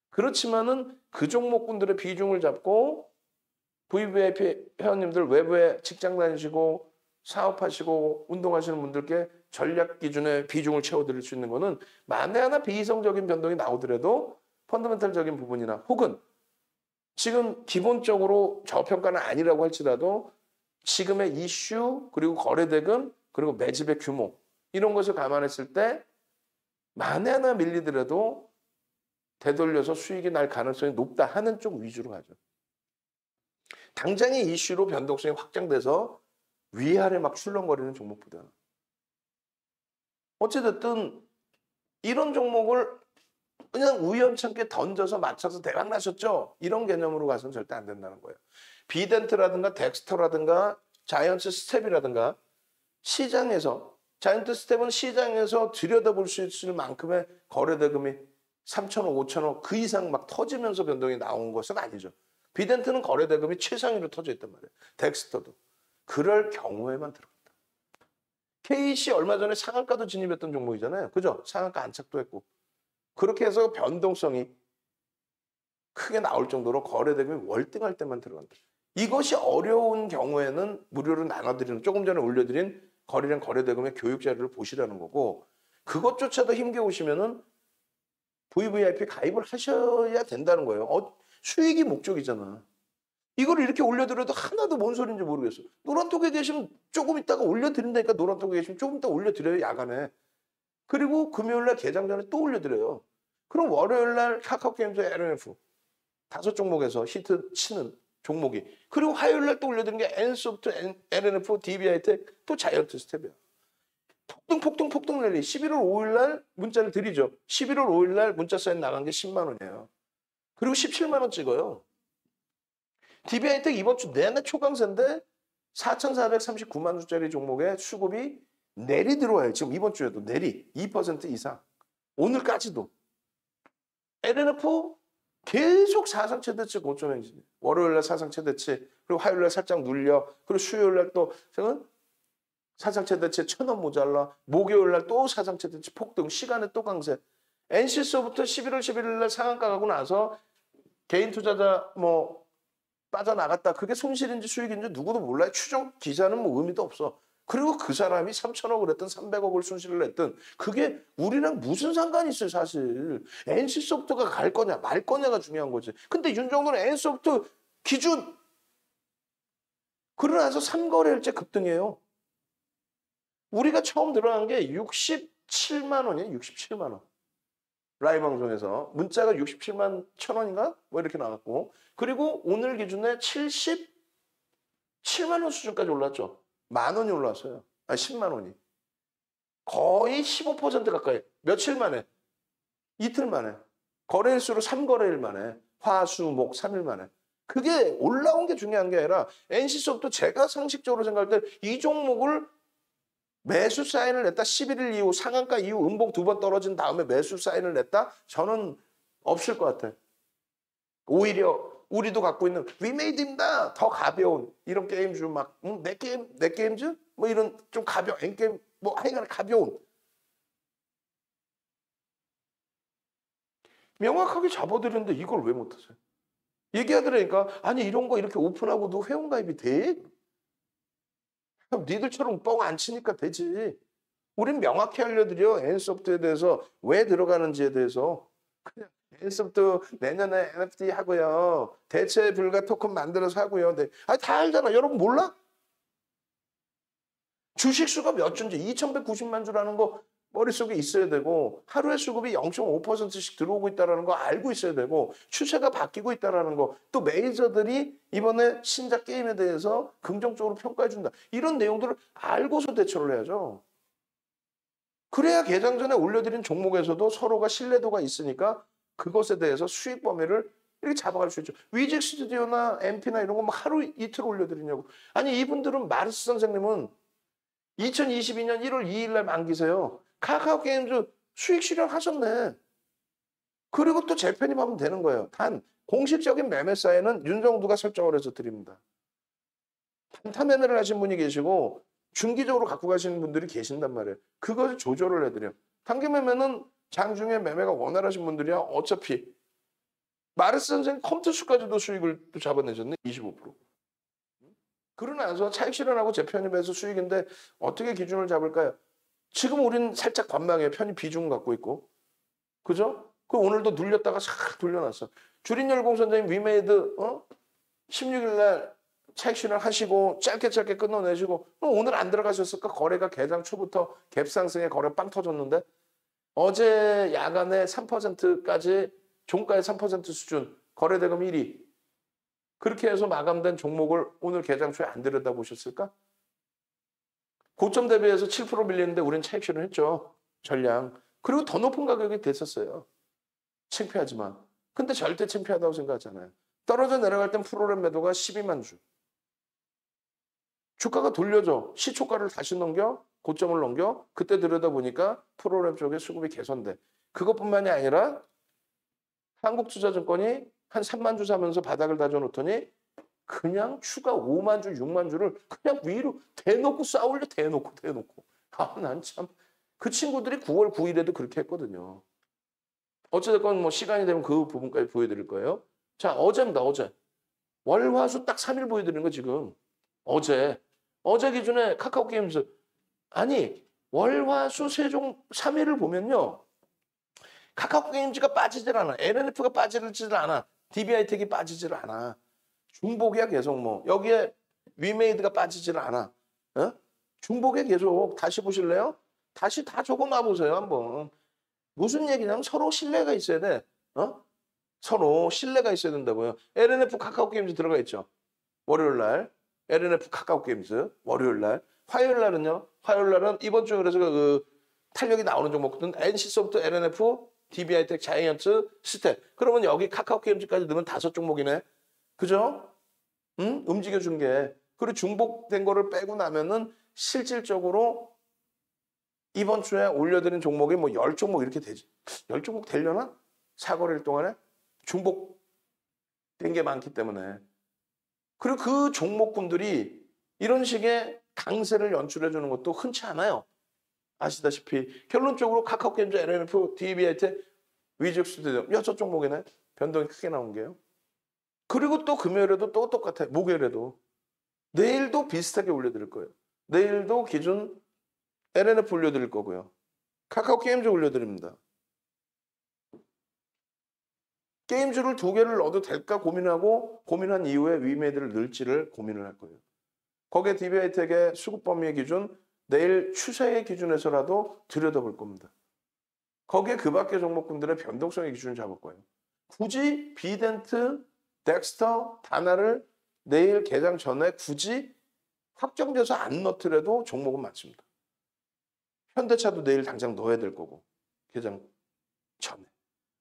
그렇지만은 그 종목군들의 비중을 잡고 VVIP 회원님들 외부에 직장 다니시고 사업하시고 운동하시는 분들께 전략 기준의 비중을 채워드릴 수 있는 거는 만에 하나 비이성적인 변동이 나오더라도 펀더멘탈적인 부분이나 혹은 지금 기본적으로 저평가는 아니라고 할지라도 지금의 이슈 그리고 거래대금 그리고 매집의 규모 이런 것을 감안했을 때 만에 하나 밀리더라도 되돌려서 수익이 날 가능성이 높다 하는 쪽 위주로 가죠. 당장의 이슈로 변동성이 확장돼서 위아래 막 출렁거리는 종목보다 어찌됐든 이런 종목을 그냥 우연찮게 던져서 맞춰서 대박 나셨죠? 이런 개념으로 가서는 절대 안 된다는 거예요. 비덴트라든가 덱스터라든가 자이언트 스텝이라든가 시장에서 자이언트 스텝은 시장에서 들여다볼 수 있을 만큼의 거래대금이 3천억, 5천억 그 이상 막 터지면서 변동이 나온 것은 아니죠. 비덴트는 거래대금이 최상위로 터져 있단 말이에요. 덱스터도. 그럴 경우에만 들어간다. KC 얼마 전에 상한가도 진입했던 종목이잖아요. 그죠? 상한가 안착도 했고. 그렇게 해서 변동성이 크게 나올 정도로 거래대금이 월등할 때만 들어간다. 이것이 어려운 경우에는 무료로 나눠드리는 조금 전에 올려드린 거래량 거래대금의 교육 자료를 보시라는 거고 그것조차도 힘겨우시면은 VVIP 가입을 하셔야 된다는 거예요. 수익이 목적이잖아. 이걸 이렇게 올려드려도 하나도 뭔 소리인지 모르겠어. 노란톡에 계시면 조금 있다가 올려드린다니까 노란톡에 계시면 조금 있다 올려드려요. 야간에. 그리고 금요일날 개장 전에 또 올려드려요. 그럼 월요일날 카카오게임즈 LNF 5종목에서 히트 치는 종목이 그리고 화요일날 또 올려드린 게 N소프트, LNF, DBI텍 또 자이언트 스텝이야. 폭등 랠리 11월 5일날 문자를 드리죠. 11월 5일날 문자 사인 나간 게 10만 원이에요. 그리고 17만 원 찍어요. DBI텍 이번 주 내내 초강세인데 4,439만 주짜리 종목에 수급이 내리 들어와요. 지금 이번 주에도 내리 2% 이상. 오늘까지도. LNF 계속 사상 최대치 고점 행진. 월요일날 사상 최대치 그리고 화요일날 살짝 눌려. 그리고 수요일날 또 사상 최대치 1,000원 모자라. 목요일날 또 사상 최대치 폭등. 시간에 또 강세. NC소부터 11월 11일날 상한가 가고 나서 개인 투자자 뭐 빠져나갔다. 그게 손실인지 수익인지 누구도 몰라요. 추정 기사는 뭐 의미도 없어. 그리고 그 사람이 3천억을 했든 300억을 손실을 했든 그게 우리랑 무슨 상관이 있어요 사실. NC소프트가 갈 거냐 말 거냐가 중요한 거지. 근데 윤정도는 NC소프트 기준 그러고 나서 3거래일째 급등해요. 우리가 처음 들어간 게 67만 원이에요. 67만 원. 라이브 방송에서 문자가 67만 1,000원인가? 뭐 이렇게 나왔고 그리고 오늘 기준에 77만 원 수준까지 올랐죠. 만 원이 올랐어요. 10만 원이. 거의 15% 가까이. 며칠 만에. 이틀 만에. 거래일수로 3거래일 만에. 화, 수, 목 3일 만에. 그게 올라온 게 중요한 게 아니라 NC소프트 제가 상식적으로 생각할 때 이 종목을 매수 사인을 냈다. 11일 이후 상한가 이후 음봉 2번 떨어진 다음에 매수 사인을 냈다. 저는 없을 것 같아. 오히려 우리도 갖고 있는 위메이드입니다. 더 가벼운 이런 게임주 막 내 게임즈 뭐 이런 좀 가벼운 N게임 뭐 하여간 가벼운 명확하게 잡아드렸는데 이걸 왜 못하세요? 얘기하더라니까 아니 이런 거 이렇게 오픈하고도 회원가입이 돼? 그럼 니들처럼 뻥 안 치니까 되지. 우린 명확히 알려드려. N소프트에 대해서 왜 들어가는지에 대해서. 그냥 N소프트 내년에 NFT 하고요. 대체 불가 토큰 만들어서 하고요. 네. 다 알잖아. 여러분 몰라? 주식 수가 몇 주인지 2,190만 주라는 거 머릿속에 있어야 되고 하루에 수급이 0.5%씩 들어오고 있다는 거 알고 있어야 되고 추세가 바뀌고 있다는 거 또 메이저들이 이번에 신작 게임에 대해서 긍정적으로 평가해 준다. 이런 내용들을 알고서 대처를 해야죠. 그래야 개장 전에 올려드린 종목에서도 서로가 신뢰도가 있으니까 그것에 대해서 수익 범위를 이렇게 잡아갈 수 있죠. 위직 스튜디오나 MP나 이런 거 뭐 하루 이틀 올려드리냐고. 아니 이분들은 마르스 선생님은 2022년 1월 2일 날 만기세요. 카카오 게임즈 수익 실현하셨네. 그리고 또 재편입하면 되는 거예요. 단 공식적인 매매 사인은 윤정두가 설정을 해서 드립니다. 단타 매매를 하신 분이 계시고 중기적으로 갖고 가시는 분들이 계신단 말이에요. 그걸 조절을 해드려요. 단기 매매는 장중에 매매가 원활하신 분들이야 어차피 마르스 선생님 컴퓨터 수까지도 수익을 또 잡아내셨네 25%. 그러고 나서 차익 실현하고 재편입해서 수익인데 어떻게 기준을 잡을까요? 지금 우린 살짝 관망해 편입 비중 갖고 있고 그죠? 그 오늘도 눌렸다가 싹 돌려놨어. 주린열공 선생님 위메이드 16일 날 차익 실현하시고 짧게 끊어내시고 오늘 안 들어가셨을까? 거래가 개장 초부터 갭 상승에 거래 빵 터졌는데 어제 야간에 3%까지 종가의 3% 수준 거래대금 1위 그렇게 해서 마감된 종목을 오늘 개장 초에 안 들여다보셨을까? 고점 대비해서 7% 밀리는데 우린 차익 실현했죠. 전량. 그리고 더 높은 가격이 됐었어요. 창피하지만. 근데 절대 창피하다고 생각하잖아요. 떨어져 내려갈 땐 프로그램 매도가 12만 주. 주가가 돌려줘. 시초가를 다시 넘겨. 고점을 넘겨. 그때 들여다보니까 프로그램 쪽에 수급이 개선돼. 그것뿐만이 아니라 한국투자증권이 한 3만 주 사면서 바닥을 다져놓더니 그냥 추가 5만 주, 6만 주를 그냥 위로 대놓고 쌓아올려 대놓고. 아, 난 참. 그 친구들이 9월 9일에도 그렇게 했거든요. 어찌됐건 뭐 시간이 되면 그 부분까지 보여드릴 거예요. 자, 어제입니다, 어제. 월, 화, 수 딱 3일 보여드리는 거 지금. 어제 기준에 카카오 게임즈. 아니, 월, 화, 수 세종 3일을 보면요. 카카오 게임즈가 빠지질 않아. LNF가 빠지질 않아. DBI텍이 빠지질 않아. 중복이야 계속 뭐. 여기에 위메이드가 빠지질 않아. 중복에 계속. 다시 보실래요? 다시 다 적어놔 보세요 한번. 무슨 얘기냐면 서로 신뢰가 있어야 돼. 서로 신뢰가 있어야 된다고요. LNF 카카오 게임즈 들어가 있죠. 월요일 날. LNF 카카오 게임즈 월요일 날. 화요일 날은요. 화요일 날은 이번 주에 그래서 그 탄력이 나오는 종목들은 NC소프트, LNF, DBI텍, 자이언트, 스텝. 그러면 여기 카카오 게임즈까지 넣으면 5종목이네. 그죠? 응? 움직여준 게. 그리고 중복된 거를 빼고 나면은 실질적으로 이번 주에 올려드린 종목이 뭐 10종목 이렇게 되지. 10종목 되려나? 사거래일 동안에? 중복된 게 많기 때문에. 그리고 그 종목군들이 이런 식의 강세를 연출해 주는 것도 흔치 않아요. 아시다시피 결론적으로 카카오 게임즈, LNF, DBI텍, 위즈스튜디오 6종목이네. 변동이 크게 나온 게요. 그리고 또 금요일에도 또 똑같아요. 목요일에도. 내일도 비슷하게 올려드릴 거예요. 내일도 기준 LNF 올려드릴 거고요. 카카오 게임즈 올려드립니다. 게임즈를 2개를 넣어도 될까 고민한 이후에 위메이드를 넣을지를 고민을 할 거예요. 거기에 DBI텍의 수급 범위의 기준 내일 추세의 기준에서라도 들여다볼 겁니다. 거기에 그 밖의 종목군들의 변동성의 기준을 잡을 거예요. 굳이 비덴트, 덱스터, 다나를 내일 개장 전에 굳이 확정돼서 안 넣더라도 종목은 많습니다. 현대차도 내일 당장 넣어야 될 거고 개장 전에.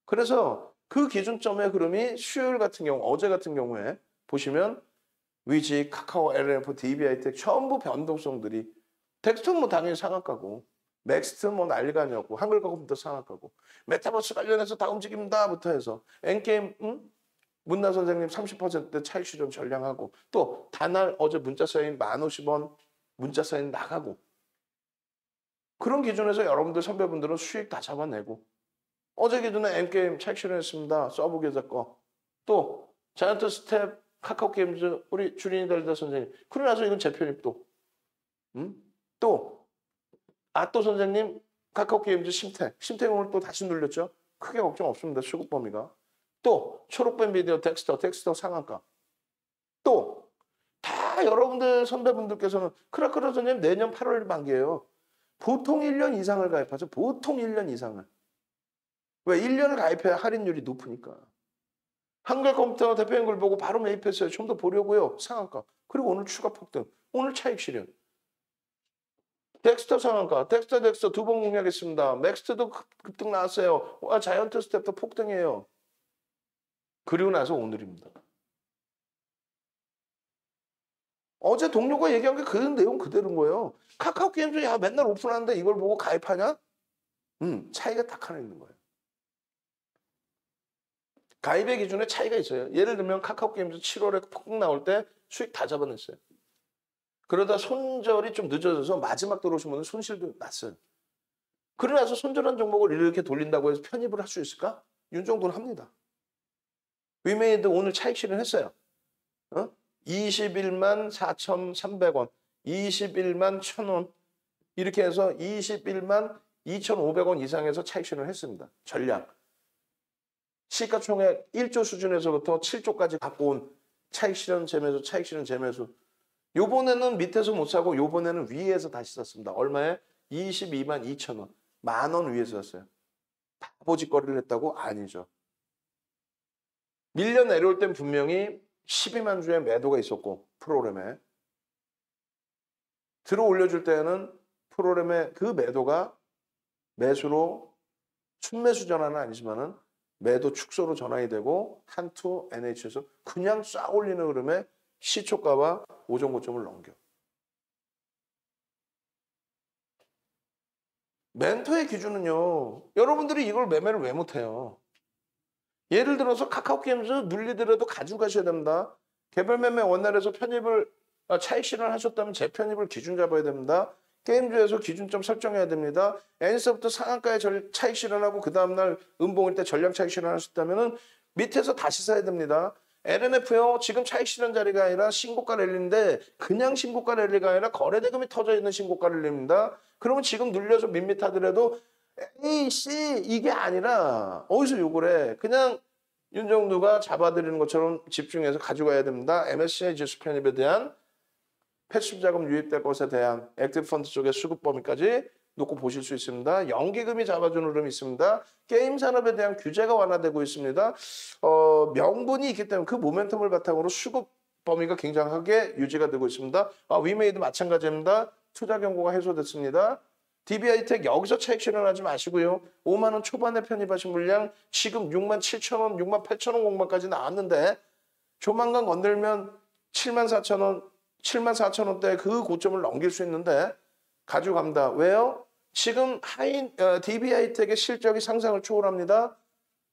그래서 그 기준점의 흐름이 수요일 같은 경우, 어제 같은 경우에 보시면 위지, 카카오, LNF, DBI텍 전부 변동성들이 덱스터는 뭐 당연히 상한가고 맥스트 뭐 난리가 아니었고 한글과금부터 상한가고 메타버스 관련해서 다 움직입니다부터 해서 엔게임 문나 선생님 30% 차익 실현 전량하고 또 단날 어제 문자 사인 1050원 문자 사인 나가고 그런 기준에서 여러분들 선배분들은 수익 다 잡아내고 어제 기준에 엔게임 차익 실현했습니다. 서브 계좌 거. 또 자이언트 스텝 카카오 게임즈 우리 주린이 달다 선생님. 그러고 나서 이건 재편입 또. 또 아또 선생님 카카오 게임즈 심택 오늘 또 다시 눌렸죠. 크게 걱정 없습니다. 수급 범위가. 또 초록뱀 비디오 덱스터 상한가. 또 다 여러분들 선배분들께서는 크라크라 선생님 내년 8월 만기예요. 보통 1년 이상을 가입하죠. 보통 1년 이상을. 왜? 1년을 가입해야 할인율이 높으니까. 한글컴퓨터 대표님 글 보고 바로 매입했어요. 좀 더 보려고요. 상한가. 그리고 오늘 추가 폭등. 오늘 차익 실현. 덱스터 상한가. 덱스터 2번 공략했습니다. 맥스트도 급등 나왔어요. 자이언트 스텝도 폭등이에요. 그리고 나서 오늘입니다. 어제 동료가 얘기한 게 그 내용 그대로인 거예요. 카카오 게임즈 야 맨날 오픈하는데 이걸 보고 가입하냐? 차이가 딱 하나 있는 거예요. 가입의 기준에 차이가 있어요. 예를 들면 카카오 게임즈 7월에 폭등 나올 때 수익 다 잡아냈어요. 그러다 손절이 좀 늦어져서 마지막 들어오신 분은 손실도 났어요. 그러고 나서 손절한 종목을 이렇게 돌린다고 해서 편입을 할 수 있을까? 윤정도는 합니다. 위메이드 오늘 차익 실현했어요. 21만 4,300원, 21만 1,000원 이렇게 해서 21만 2,500원 이상에서 차익 실현을 했습니다. 전략. 시가총액 1조 수준에서부터 7조까지 갖고 온 차익 실현 재매수, 차익 실현 재매수. 요번에는 밑에서 못 사고 요번에는 위에서 다시 샀습니다. 얼마에? 22만 2,000원. 10,000원 위에서 샀어요. 바보짓거리를 했다고? 아니죠. 밀려 내려올 땐 분명히 12만 주의 매도가 있었고 프로그램에 들어 올려줄 때는 프로그램의 그 매도가 매수로 순매수 전환은 아니지만은 매도 축소로 전환이 되고 한투 NH에서 그냥 싹 올리는 흐름에 시초가와 오전 고점을 넘겨. 멘토의 기준은요. 여러분들이 이걸 매매를 왜 못해요? 예를 들어서 카카오게임즈 눌리더라도 가져가셔야 됩니다. 개별 매매 원날에서 편입을 차익 실현을 하셨다면 재편입을 기준 잡아야 됩니다. 게임주에서 기준점 설정해야 됩니다. N서부터 상한가에 차익 실현하고 그 다음날 음봉일 때 전량 차익 실현하셨다면 밑에서 다시 사야 됩니다. LNF요. 지금 차익 실현 자리가 아니라 신고가 랠리인데 그냥 신고가 랠리가 아니라 거래대금이 터져 있는 신고가 랠리입니다. 그러면 지금 눌려서 밋밋하더라도 A, C 이게 아니라 어디서 요걸 해. 그냥 윤정두가 잡아드리는 것처럼 집중해서 가져가야 됩니다. MSCI 지수 편입에 대한 패시브 자금 유입될 것에 대한 액티브 펀드 쪽의 수급 범위까지 놓고 보실 수 있습니다. 연기금이 잡아주는 흐름이 있습니다. 게임 산업에 대한 규제가 완화되고 있습니다. 명분이 있기 때문에 그 모멘텀을 바탕으로 수급 범위가 굉장하게 유지가 되고 있습니다. 위메이드 마찬가지입니다. 투자 경고가 해소됐습니다. DB하이텍 여기서 차익 실현하지 마시고요. 5만 원 초반에 편입하신 물량 지금 6만 7천 원, 6만 8천 원 공방까지 나왔는데 조만간 건들면 7만 4천 원, 7만 4천 원대 그 고점을 넘길 수 있는데 가져갑니다. 왜요? 지금 DB하이텍의 실적이 상상을 초월합니다.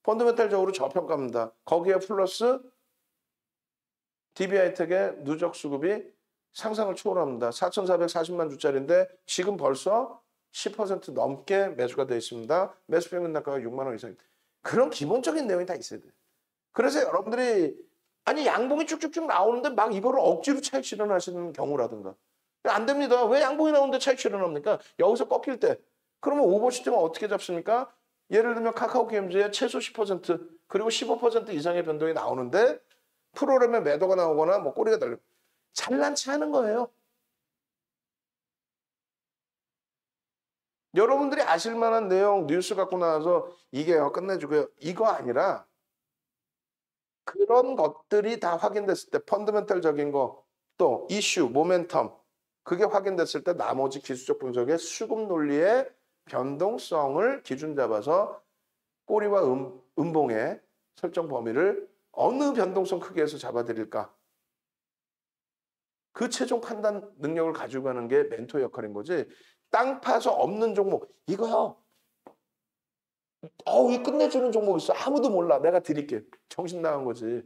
펀더멘탈적으로 저평가입니다. 거기에 플러스 DB하이텍의 누적 수급이 상상을 초월합니다. 4,440만 주짜리인데 지금 벌써 10% 넘게 매수가 되어 있습니다. 매수 평균 단가가 6만 원 이상. 그런 기본적인 내용이 다 있어야 돼요. 그래서 여러분들이 아니 양봉이 쭉쭉쭉 나오는데 막 이거를 억지로 차익 실현하시는 경우라든가 안 됩니다. 왜 양봉이 나오는데 차익 실현합니까? 여기서 꺾일 때 그러면 오버슈팅은 어떻게 잡습니까? 예를 들면 카카오게임즈의 최소 10% 그리고 15% 이상의 변동이 나오는데 프로그램에 매도가 나오거나 뭐 꼬리가 달려 잘난치 하는 거예요. 여러분들이 아실 만한 내용 뉴스 갖고 나와서 이게 끝내주고요. 이거 아니라 그런 것들이 다 확인됐을 때 펀더멘탈적인 거 또 이슈, 모멘텀 그게 확인됐을 때 나머지 기술적 분석의 수급 논리의 변동성을 기준 잡아서 꼬리와 음봉의 설정 범위를 어느 변동성 크기에서 잡아드릴까? 그 최종 판단 능력을 가지고 가는 게 멘토 역할인 거지. 땅 파서 없는 종목 이거요. 이 끝내주는 종목 있어. 아무도 몰라. 내가 드릴게. 정신 나간 거지.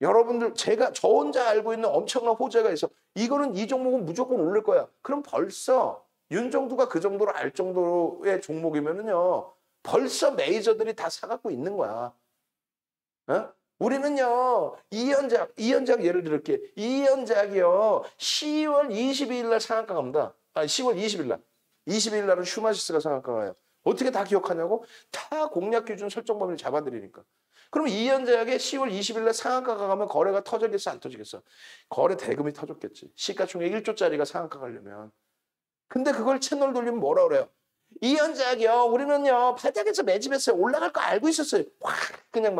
여러분들 저 혼자 알고 있는 엄청난 호재가 있어. 이거는 이 종목은 무조건 오를 거야. 그럼 벌써 윤정두가 그 정도로 알 정도의 종목이면은요. 벌써 메이저들이 다 사갖고 있는 거야. 우리는요. 이연작 예를 들을게. 이연작이요. 10월 22일 날 상한가 갑니다. 10월 20일 날. 22일 날은 슈마시스가 상한가 가요. 어떻게 다 기억하냐고? 다 공략 기준 설정 범위를 잡아드리니까. 그럼 이연제약에 10월 20일 날 상한가가 가면 거래가 터지겠어 안 터지겠어? 거래 대금이 터졌겠지. 시가총액 1조짜리가 상한가 가려면. 근데 그걸 채널 돌리면 뭐라 그래요? 이연제약이요. 우리는요. 바닥에서 매집했어요. 올라갈 거 알고 있었어요. 확 그냥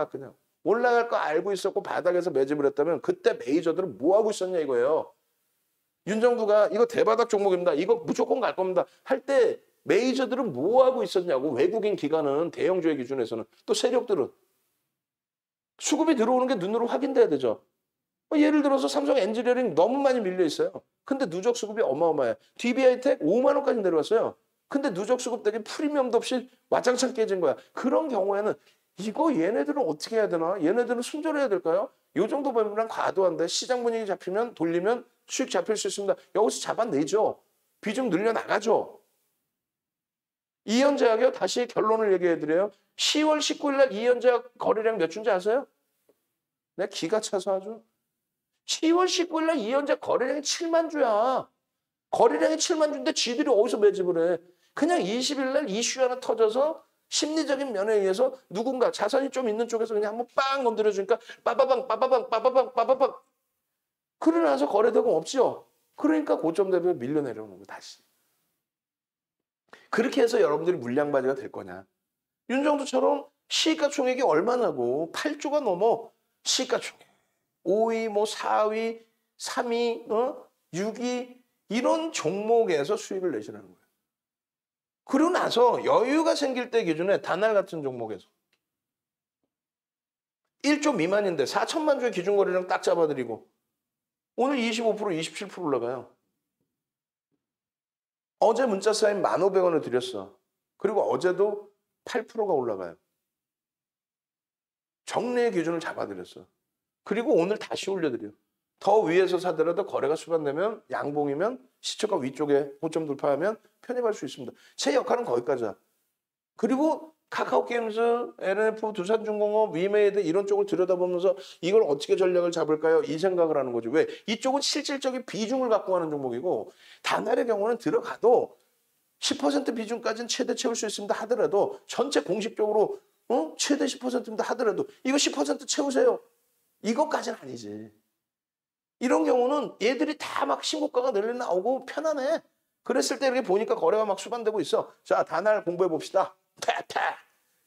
올라갈 거 알고 있었고 바닥에서 매집을 했다면 그때 메이저들은 뭐 하고 있었냐 이거예요. 윤정두가 이거 대바닥 종목입니다. 이거 무조건 갈 겁니다. 할 때 메이저들은 뭐 하고 있었냐고. 외국인 기관은 대형주의 기준에서는 또 세력들은 수급이 들어오는 게 눈으로 확인돼야 되죠. 예를 들어서 삼성 엔지니어링 너무 많이 밀려 있어요. 근데 누적 수급이 어마어마해. DB하이텍 5만 원까지 내려왔어요. 근데 누적 수급 대비 프리미엄도 없이 와장창 깨진 거야. 그런 경우에는 이거 얘네들은 어떻게 해야 되나? 얘네들은 순절해야 될까요? 이 정도 범위랑 과도한데 시장 분위기 잡히면 돌리면 수익 잡힐 수 있습니다. 여기서 잡아내죠. 비중 늘려나가죠. 이현제약이요. 다시 결론을 얘기해 드려요. 10월 19일 날 이현제약 거래량 몇 주인지 아세요? 내가 기가 차서 아주. 10월 19일 날 이현제약 거래량이 7만 주야. 거래량이 7만 주인데 지들이 어디서 매집을 해? 그냥 20일 날 이슈 하나 터져서 심리적인 면에 의해서 누군가 자산이 좀 있는 쪽에서 그냥 한번 빵 건드려 주니까 빠바방 빠바방 빠바방 빠바방 그러고 나서 거래대금 없죠. 그러니까 고점 대비에 밀려 내려오는 거 다시. 그렇게 해서 여러분들이 물량바지가 될 거냐. 윤정도처럼 시가 총액이 얼마나고 8조가 넘어 시가 총액. 5위, 뭐 4위, 3위, 6위 이런 종목에서 수익을 내시라는 거예요. 그리고 나서 여유가 생길 때 기준에 다날 같은 종목에서 1조 미만인데 4천만 주의 기준 거래량 딱 잡아드리고 오늘 25%, 27% 올라가요. 어제 문자 사인 1,500원을 드렸어. 그리고 어제도 8%가 올라가요. 정리의 기준을 잡아드렸어. 그리고 오늘 다시 올려드려. 더 위에서 사더라도 거래가 수반되면 양봉이면 시초가 위쪽에 고점 돌파하면 편입할 수 있습니다. 제 역할은 거기까지야. 그리고 카카오게임즈, LNF, 두산중공업, 위메이드 이런 쪽을 들여다보면서 이걸 어떻게 전략을 잡을까요? 이 생각을 하는 거죠. 왜? 이쪽은 실질적인 비중을 갖고 가는 종목이고 다날의 경우는 들어가도 10% 비중까지는 최대 채울 수 있습니다 하더라도 전체 공식적으로 최대 10%입니다 하더라도 이거 10% 채우세요. 이것까지는 아니지. 이런 경우는 얘들이 다 막 신고가가 늘려 나오고 편안해. 그랬을 때 이렇게 보니까 거래가 막 수반되고 있어. 자, 다날 공부해 봅시다. 타.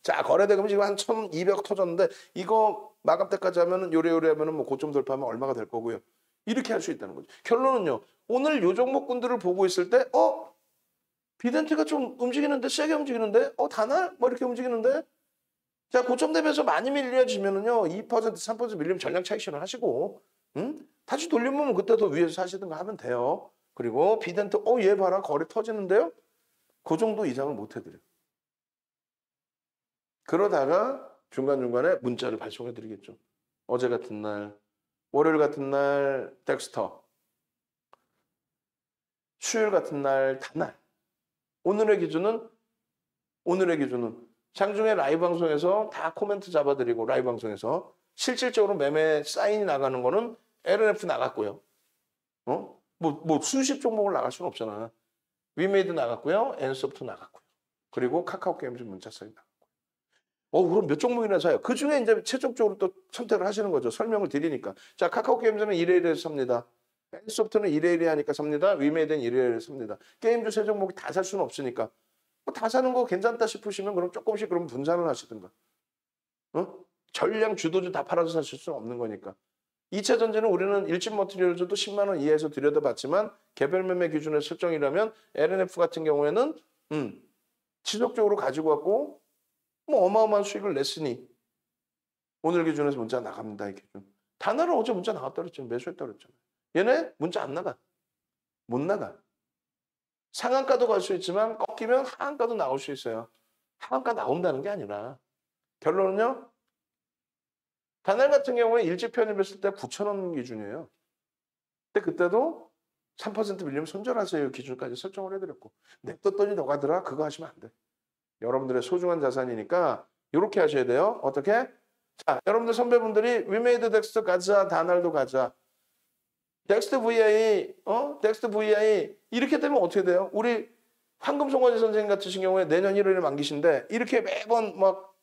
자, 거래대금 지금 한 1,200 터졌는데 이거 마감 때까지 하면은 요래요래 하면은 뭐 고점 돌파하면 얼마가 될 거고요. 이렇게 할 수 있다는 거죠. 결론은요. 오늘 요 종목군들을 보고 있을 때 비덴트가 좀 움직이는데 세게 움직이는데 다날 뭐 이렇게 움직이는데 자, 고점 대비해서 많이 밀려지면은요. 2%, 3% 밀리면 전량 차익 실현 하시고 다시 돌리면 그때 더 위에서 사시든가 하면 돼요. 그리고 비덴트 얘 봐라 거래 터지는데요. 그 정도 이상을 못 해드려. 그러다가 중간중간에 문자를 발송해 드리겠죠. 어제 같은 날, 월요일 같은 날 덱스터, 수요일 같은 날 다날. 오늘의 기준은 장중에 라이브 방송에서 다 코멘트 잡아드리고 라이브 방송에서 실질적으로 매매 사인이 나가는 거는 LNF 나갔고요. 뭐 수십 종목을 나갈 수는 없잖아. 위메이드 나갔고요. 엔소프트 나갔고요. 그리고 카카오게임즈 문자 사인 나갔고요. 그럼 몇 종목이나 사요? 그 중에 이제 최종적으로 또 선택을 하시는 거죠. 설명을 드리니까. 자, 카카오게임즈는 1회1회에서 삽니다. 엔소프트는 1회1회 하니까 삽니다. 위메이드는 1회1회에서 삽니다. 게임주 세 종목이 다 살 수는 없으니까. 다 사는 거 괜찮다 싶으시면 그럼 조금씩 그럼 분산을 하시든가. 전량 주도주 다 팔아서 사실 수는 없는 거니까. 2차 전지는 우리는 일진 머티리얼즈도 10만 원 이하에서 들여다봤지만 개별 매매 기준의 설정이라면 LNF 같은 경우에는 지속적으로 가지고 왔고 뭐 어마어마한 수익을 냈으니 오늘 기준에서 문자 나갑니다. 이 기준. 다날은 어제 문자 나갔다 그랬잖아요. 매수했다 그랬잖아요. 얘네 문자 안 나가. 못 나가. 상한가도 갈 수 있지만 꺾이면 하한가도 나올 수 있어요. 하한가 나온다는 게 아니라 결론은요. 다날 같은 경우에 일찍 편입했을 때 9,000원 기준이에요. 근데 그때도 3% 밀리면 손절하세요 기준까지 설정을 해드렸고 냅뒀더니 더 가더라 그거 하시면 안 돼. 여러분들의 소중한 자산이니까 이렇게 하셔야 돼요. 어떻게? 자, 여러분들 선배분들이 위메이드 덱스터 가자, 다날도 가자. 덱스터 VI 이렇게 되면 어떻게 돼요? 우리 황금송화지 선생님 같으신 경우에 내년 1월에 만기신데 이렇게 매번 막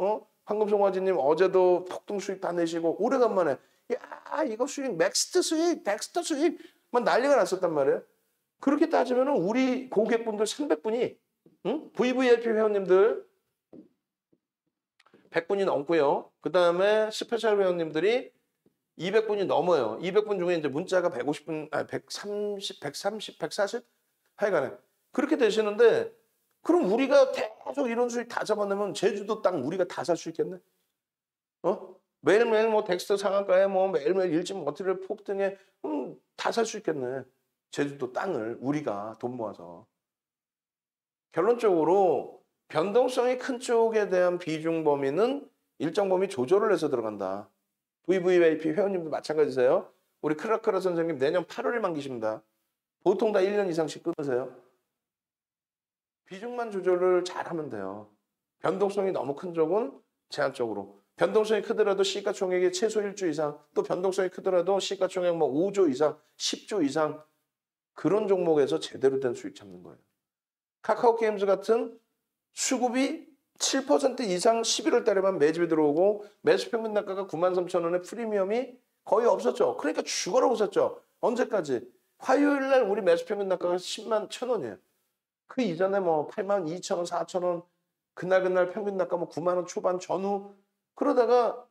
황금송화지님 어제도 폭등 수익 다 내시고 오래간만에 야 이거 수익 맥스트 수익 덱스터 수익 막 난리가 났었단 말이에요. 그렇게 따지면은 우리 고객분들 300분이 VVIP 회원님들 100분이 넘고요. 그 다음에 스페셜 회원님들이 200분이 넘어요. 200분 중에 이제 문자가 150분, 140 하여간에 그렇게 되시는데 그럼 우리가 계속 이런 수익 다 잡아내면 제주도 땅 우리가 다 살 수 있겠네? 매일매일 뭐 덱스터 상한가에 뭐 매일매일 일진 머티리얼 폭등에 다 살 수 있겠네. 제주도 땅을 우리가 돈 모아서. 결론적으로 변동성이 큰 쪽에 대한 비중 범위는 일정 범위 조절을 해서 들어간다. VVIP 회원님도 마찬가지세요. 우리 크라크라 선생님 내년 8월에 만기십니다. 보통 다 1년 이상씩 끊으세요. 비중만 조절을 잘하면 돼요. 변동성이 너무 큰 쪽은 제한적으로. 변동성이 크더라도 시가총액이 최소 1조 이상, 또 변동성이 크더라도 시가총액 뭐 5조 이상, 10조 이상 그런 종목에서 제대로 된 수익 잡는 거예요. 카카오게임즈 같은 수급이 7% 이상 11월 달에만 매집이 들어오고 매수 평균 단가가 93,000원에 프리미엄이 거의 없었죠. 그러니까 죽어라 웃었죠. 언제까지? 화요일 날 우리 매수 평균 단가가 10만 1,000원이에요. 그 이전에 뭐 82,000원, 4,000원 그날 평균 단가 뭐 9만 원 초반 전후 그러다가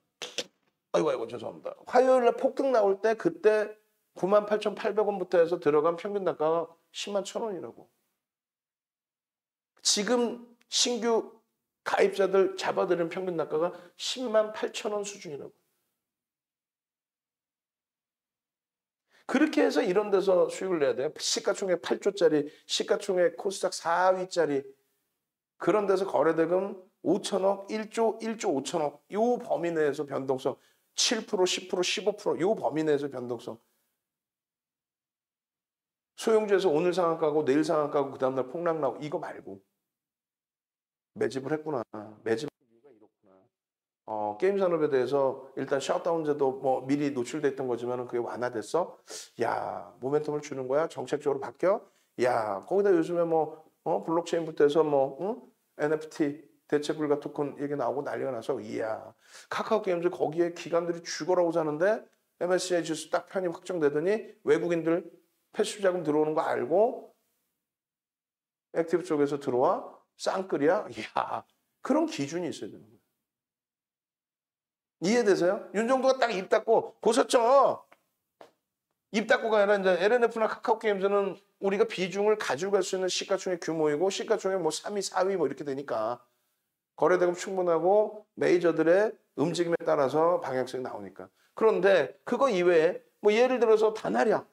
아이고 죄송합니다. 화요일 날 폭등 나올 때 그때 98,800원부터 해서 들어간 평균 단가가 10만 1,000원이라고. 지금 신규 가입자들 잡아들인 평균 단가가 10만 8,000원 수준이라고. 그렇게 해서 이런 데서 수익을 내야 돼요. 시가총액 8조짜리, 시가총액 코스닥 4위짜리 그런 데서 거래대금 5천억, 1조 5천억 요 범위 내에서 변동성 7%, 10%, 15%요 범위 내에서 변동성. 소형주에서 오늘 상한가고 내일 상한가고 그 다음날 폭락 나고 이거 말고 매집을 했구나. 매집 이유가 이렇구나. 게임 산업에 대해서 일단 셧다운 제도 뭐 미리 노출돼 있던 거지만 그게 완화됐어. 야 모멘텀을 주는 거야. 정책적으로 바뀌어. 야 거기다 요즘에 뭐 블록체인부터 해서 뭐 NFT 대체 불가 토큰 얘기 나오고 난리가 나서 이야 카카오 게임즈 거기에 기관들이 죽어라고 사는데 MSCI 지수 딱 편입 확정되더니 외국인들 패시브 자금 들어오는 거 알고 액티브 쪽에서 들어와 쌍끌이야. 이야 그런 기준이 있어야 되는 거예요. 이해되세요? 윤정도가 딱 입 닫고 보셨죠? 입 닫고가 아니라 이제 LNF나 카카오 게임즈는 우리가 비중을 가지고 갈 수 있는 시가총액 규모이고 시가총액 뭐 3위, 4위 뭐 이렇게 되니까 거래대금 충분하고 메이저들의 움직임에 따라서 방향성이 나오니까. 그런데 그거 이외에 뭐 예를 들어서 다나리야.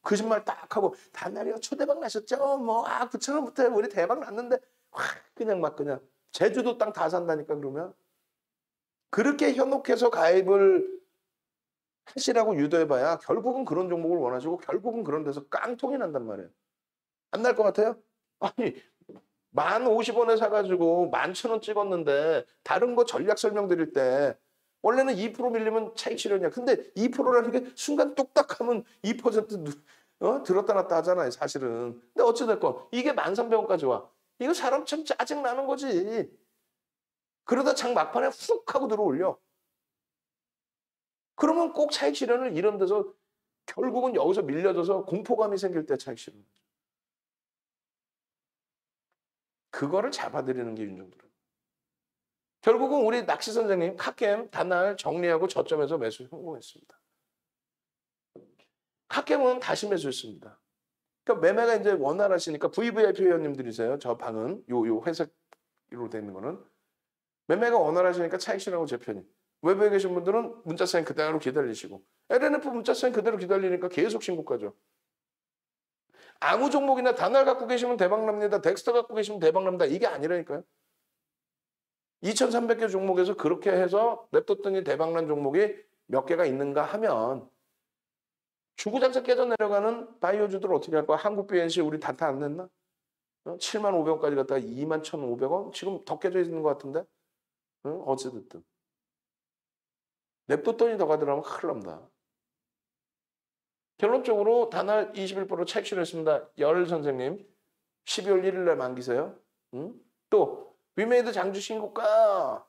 거짓말 딱 하고 다나리가 초대박 나셨죠? 뭐 9,000원부터 우리 대박 났는데 그냥 막 그냥 제주도 땅 다 산다니까 그러면. 그렇게 현혹해서 가입을 하시라고 유도해봐야 결국은 그런 종목을 원하시고 결국은 그런 데서 깡통이 난단 말이에요. 안 날 것 같아요? 아니 10,050원에 사가지고 11,000원 찍었는데 다른 거 전략 설명드릴 때 원래는 2% 밀리면 차익 실현이야. 근데 2%라는 게 순간 뚝딱하면 2% 들었다 놨다 하잖아요. 사실은. 근데 어찌됐건 이게 13,000원까지 와. 이거 사람 참 짜증나는 거지. 그러다 장 막판에 훅 하고 들어올려. 그러면 꼭 차익 실현을 이런 데서 결국은 여기서 밀려져서 공포감이 생길 때 차익 실현. 그거를 잡아들이는 게 윤정도라. 결국은 우리 낚시 선생님 카겜 단날 정리하고 저점에서 매수 성공했습니다. 카겜은 다시 매수했습니다. 그러니까 매매가 이제 원활하시니까 VVIP 회원님들이세요. 저 방은 요 회색으로 되어 있는 거는 매매가 원활하시니까 차익 실현하고 제 편이. 외부에 계신 분들은 문자 사인 그대로 기다리시고 LNF 문자 사인 그대로 기다리니까 계속 신고가죠. 아무 종목이나 단날 갖고 계시면 대박납니다. 덱스터 갖고 계시면 대박납니다. 이게 아니라니까요. 2,300개 종목에서 그렇게 해서 냅뒀더니 대박난 종목이 몇 개가 있는가 하면 주구장창 깨져 내려가는 바이오주들 어떻게 할 거야? 한국 BNC 우리 단타 안 냈나? 75,000원까지 갔다가 21,500원? 지금 더 깨져 있는 것 같은데? 어찌됐든. 냅뒀더니 더 가더라면 큰일 납니다. 결론적으로 단할 21% 차익 실현했습니다. 열 선생님 12월 1일 날 만기세요. 또 위메이드 장주 신고가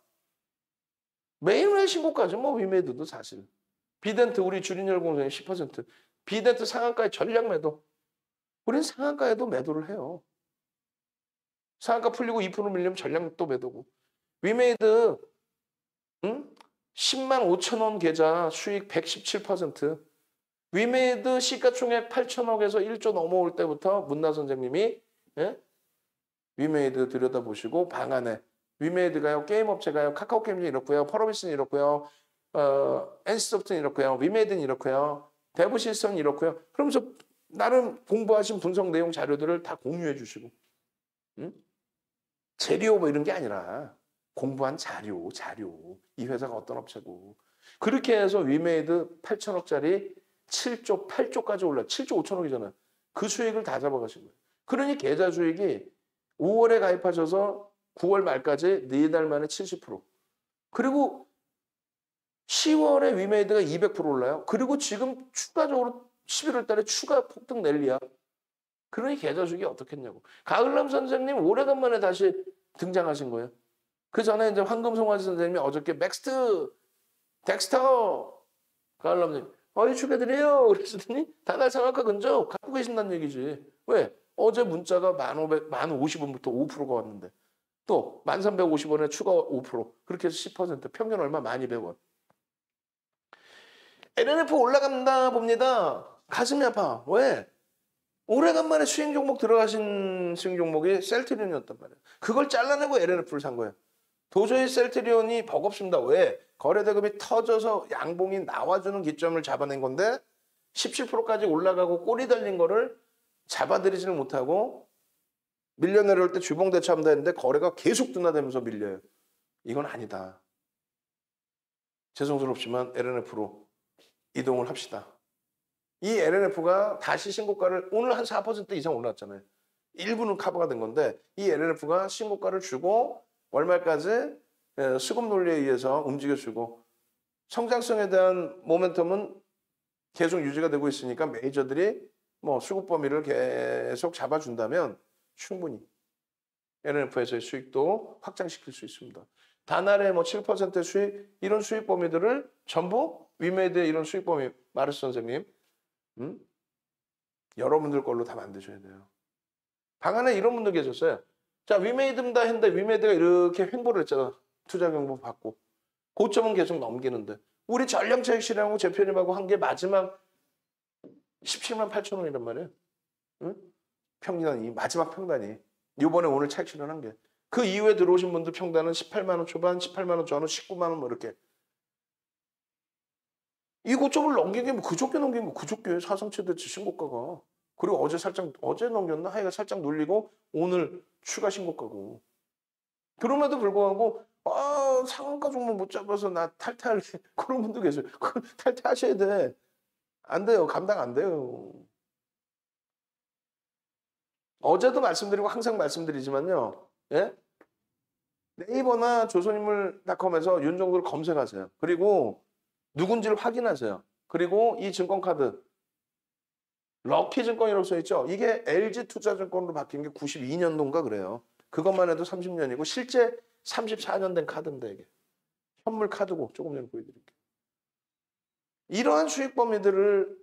매일매일 신고가죠. 뭐 위메이드도 사실. 비덴트 우리 주린열 공장의 10%. 비덴트 상한가에 전략 매도. 우리는 상한가에도 매도를 해요. 상한가 풀리고 2% 밀리면 전략 또 매도고. 위메이드 105,000원 계좌 수익 117%. 위메이드 시가총액 8천억에서 1조 넘어올 때부터 문나 선생님이 위메이드 들여다보시고 방안에 위메이드가요, 게임업체가요, 카카오게임즈는 이렇고요, 펄어비스는 이렇고요, NC소프트는 이렇고요, 위메이드는 이렇고요, 대부시스템은 이렇고요. 그러면서 나름 공부하신 분석 내용 자료들을 다 공유해 주시고 재료 뭐 이런 게 아니라 공부한 자료. 이 회사가 어떤 업체고. 그렇게 해서 위메이드 8천억짜리 7조, 8조까지 올라 7조 5천억이잖아요. 그 수익을 다 잡아가신 거예요. 그러니 계좌 수익이 5월에 가입하셔서 9월 말까지 4달 만에 70%. 그리고 10월에 위메이드가 200% 올라요. 그리고 지금 추가적으로 11월 달에 추가 폭등 랠리야. 그러니 계좌주기 어떻겠냐고. 가을남 선생님 오래간만에 다시 등장하신 거예요. 그 전에 이제 황금송아지 선생님이 어저께 맥스트 덱스터 가을남님 축하드려요. 그랬더니 다날 상한가 근접 갖고 계신다는 얘기지. 왜? 어제 문자가 1,550원부터 5%가 왔는데 또 1,350원에 추가 5% 그렇게 해서 10% 평균 얼마? 1,200원. LNF 올라간다 봅니다. 가슴이 아파. 왜? 오래간만에 수익 종목 들어가신 수익 종목이 셀트리온이었단 말이에요. 그걸 잘라내고 LNF를 산 거예요. 도저히 셀트리온이 버겁습니다. 왜? 거래대금이 터져서 양봉이 나와주는 기점을 잡아낸 건데 17%까지 올라가고 꼬리 달린 거를 잡아들이지는 못하고 밀려 내려올 때 주봉 대처한다 했는데 거래가 계속 둔화되면서 밀려요. 이건 아니다. 죄송스럽지만 LNF로 이동을 합시다. 이 LNF가 다시 신고가를 오늘 한 4% 이상 올랐잖아요. 일부는 커버가 된 건데 이 LNF가 신고가를 주고 월말까지 수급 논리에 의해서 움직여주고 성장성에 대한 모멘텀은 계속 유지가 되고 있으니까 메이저들이 뭐 수급 범위를 계속 잡아준다면 충분히 LNF에서의 수익도 확장시킬 수 있습니다. 단알에 뭐 7% 수익 이런 수익 범위들을 전부 위메이드의 이런 수익 범위 마르스 선생님 여러분들 걸로 다 만드셔야 돼요. 방 안에 이런 분들 계셨어요. 자 위메이드입니다 했는데 위메이드가 이렇게 횡보를 했잖아. 투자 경보 받고 고점은 계속 넘기는데 우리 전량차익실현하고 제편님하고 한 게 마지막 17만 8천 원이란 말이에요. 응? 평단이 마지막 평단이 이번에 오늘 차익 실현한 게 그 이후에 들어오신 분들 평단은 18만 원 초반, 18만 원 전후, 19만 원 뭐 이렇게 이 고점을 넘긴 게 뭐 그저께 넘긴 거 그저께 사상 최대치 신고가가 그리고 어제 넘겼나 하여가 살짝 눌리고 오늘 추가 신고가고 그럼에도 불구하고 상한가 종목 못 잡아서 나 탈퇴할래 그런 분도 계세요. 탈퇴하셔야 돼. 안 돼요. 감당 안 돼요. 어제도 말씀드리고 항상 말씀드리지만요. 예? 네이버나 조선인물닷컴에서 윤정도를 검색하세요. 그리고 누군지를 확인하세요. 그리고 이 증권카드 럭키증권이라고 써있죠. 이게 LG투자증권으로 바뀐 게 92년도인가 그래요. 그것만 해도 30년이고 실제 34년 된 카드인데 이게. 현물 카드고 조금 전에 보여드릴게요. 이러한 수익 범위들을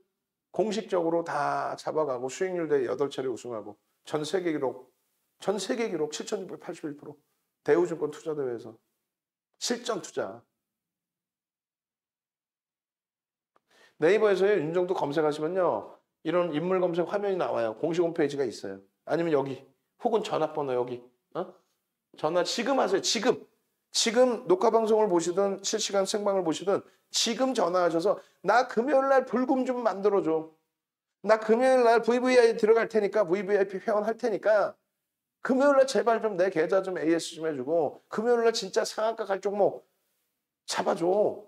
공식적으로 다 잡아가고 수익률 대 8차례 우승하고 전 세계 기록 7,681% 대우증권 투자대회에서 실전 투자. 네이버에서의 윤정도 검색하시면요. 이런 인물 검색 화면이 나와요. 공식 홈페이지가 있어요. 아니면 여기 혹은 전화번호 여기. 전화 지금 하세요. 지금 녹화 방송을 보시든 실시간 생방을 보시든 지금 전화하셔서 나 금요일 날 불금 좀 만들어줘. 나 금요일 날 VVIP 들어갈 테니까 VVIP 회원 할 테니까 금요일 날 제발 좀 내 계좌 좀 AS 좀 해주고 금요일 날 진짜 상한가 갈 종목 잡아줘.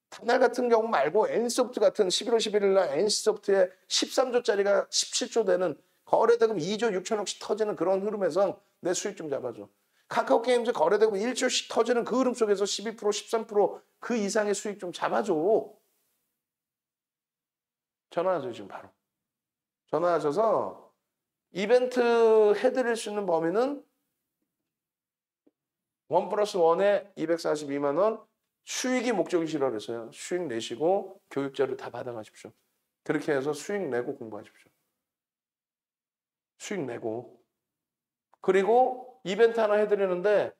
단날 같은 경우 말고 N소프트 같은 11월 11일 날 NC소프트에 13조짜리가 17조 되는 거래대금 2조 6천억씩 터지는 그런 흐름에서 내 수익 좀 잡아줘. 카카오게임즈 거래대금 1조씩 터지는 그 흐름 속에서 12%, 13%그 이상의 수익 좀 잡아줘. 전화하세요 지금 바로. 전화하셔서 이벤트 해드릴 수 있는 범위는 1+1에 242만 원 수익이 목적이시라고 그랬어요. 수익 내시고 교육자료 다 받아가십시오. 그렇게 해서 수익 내고 공부하십시오. 수익 내고. 그리고 이벤트 하나 해드리는데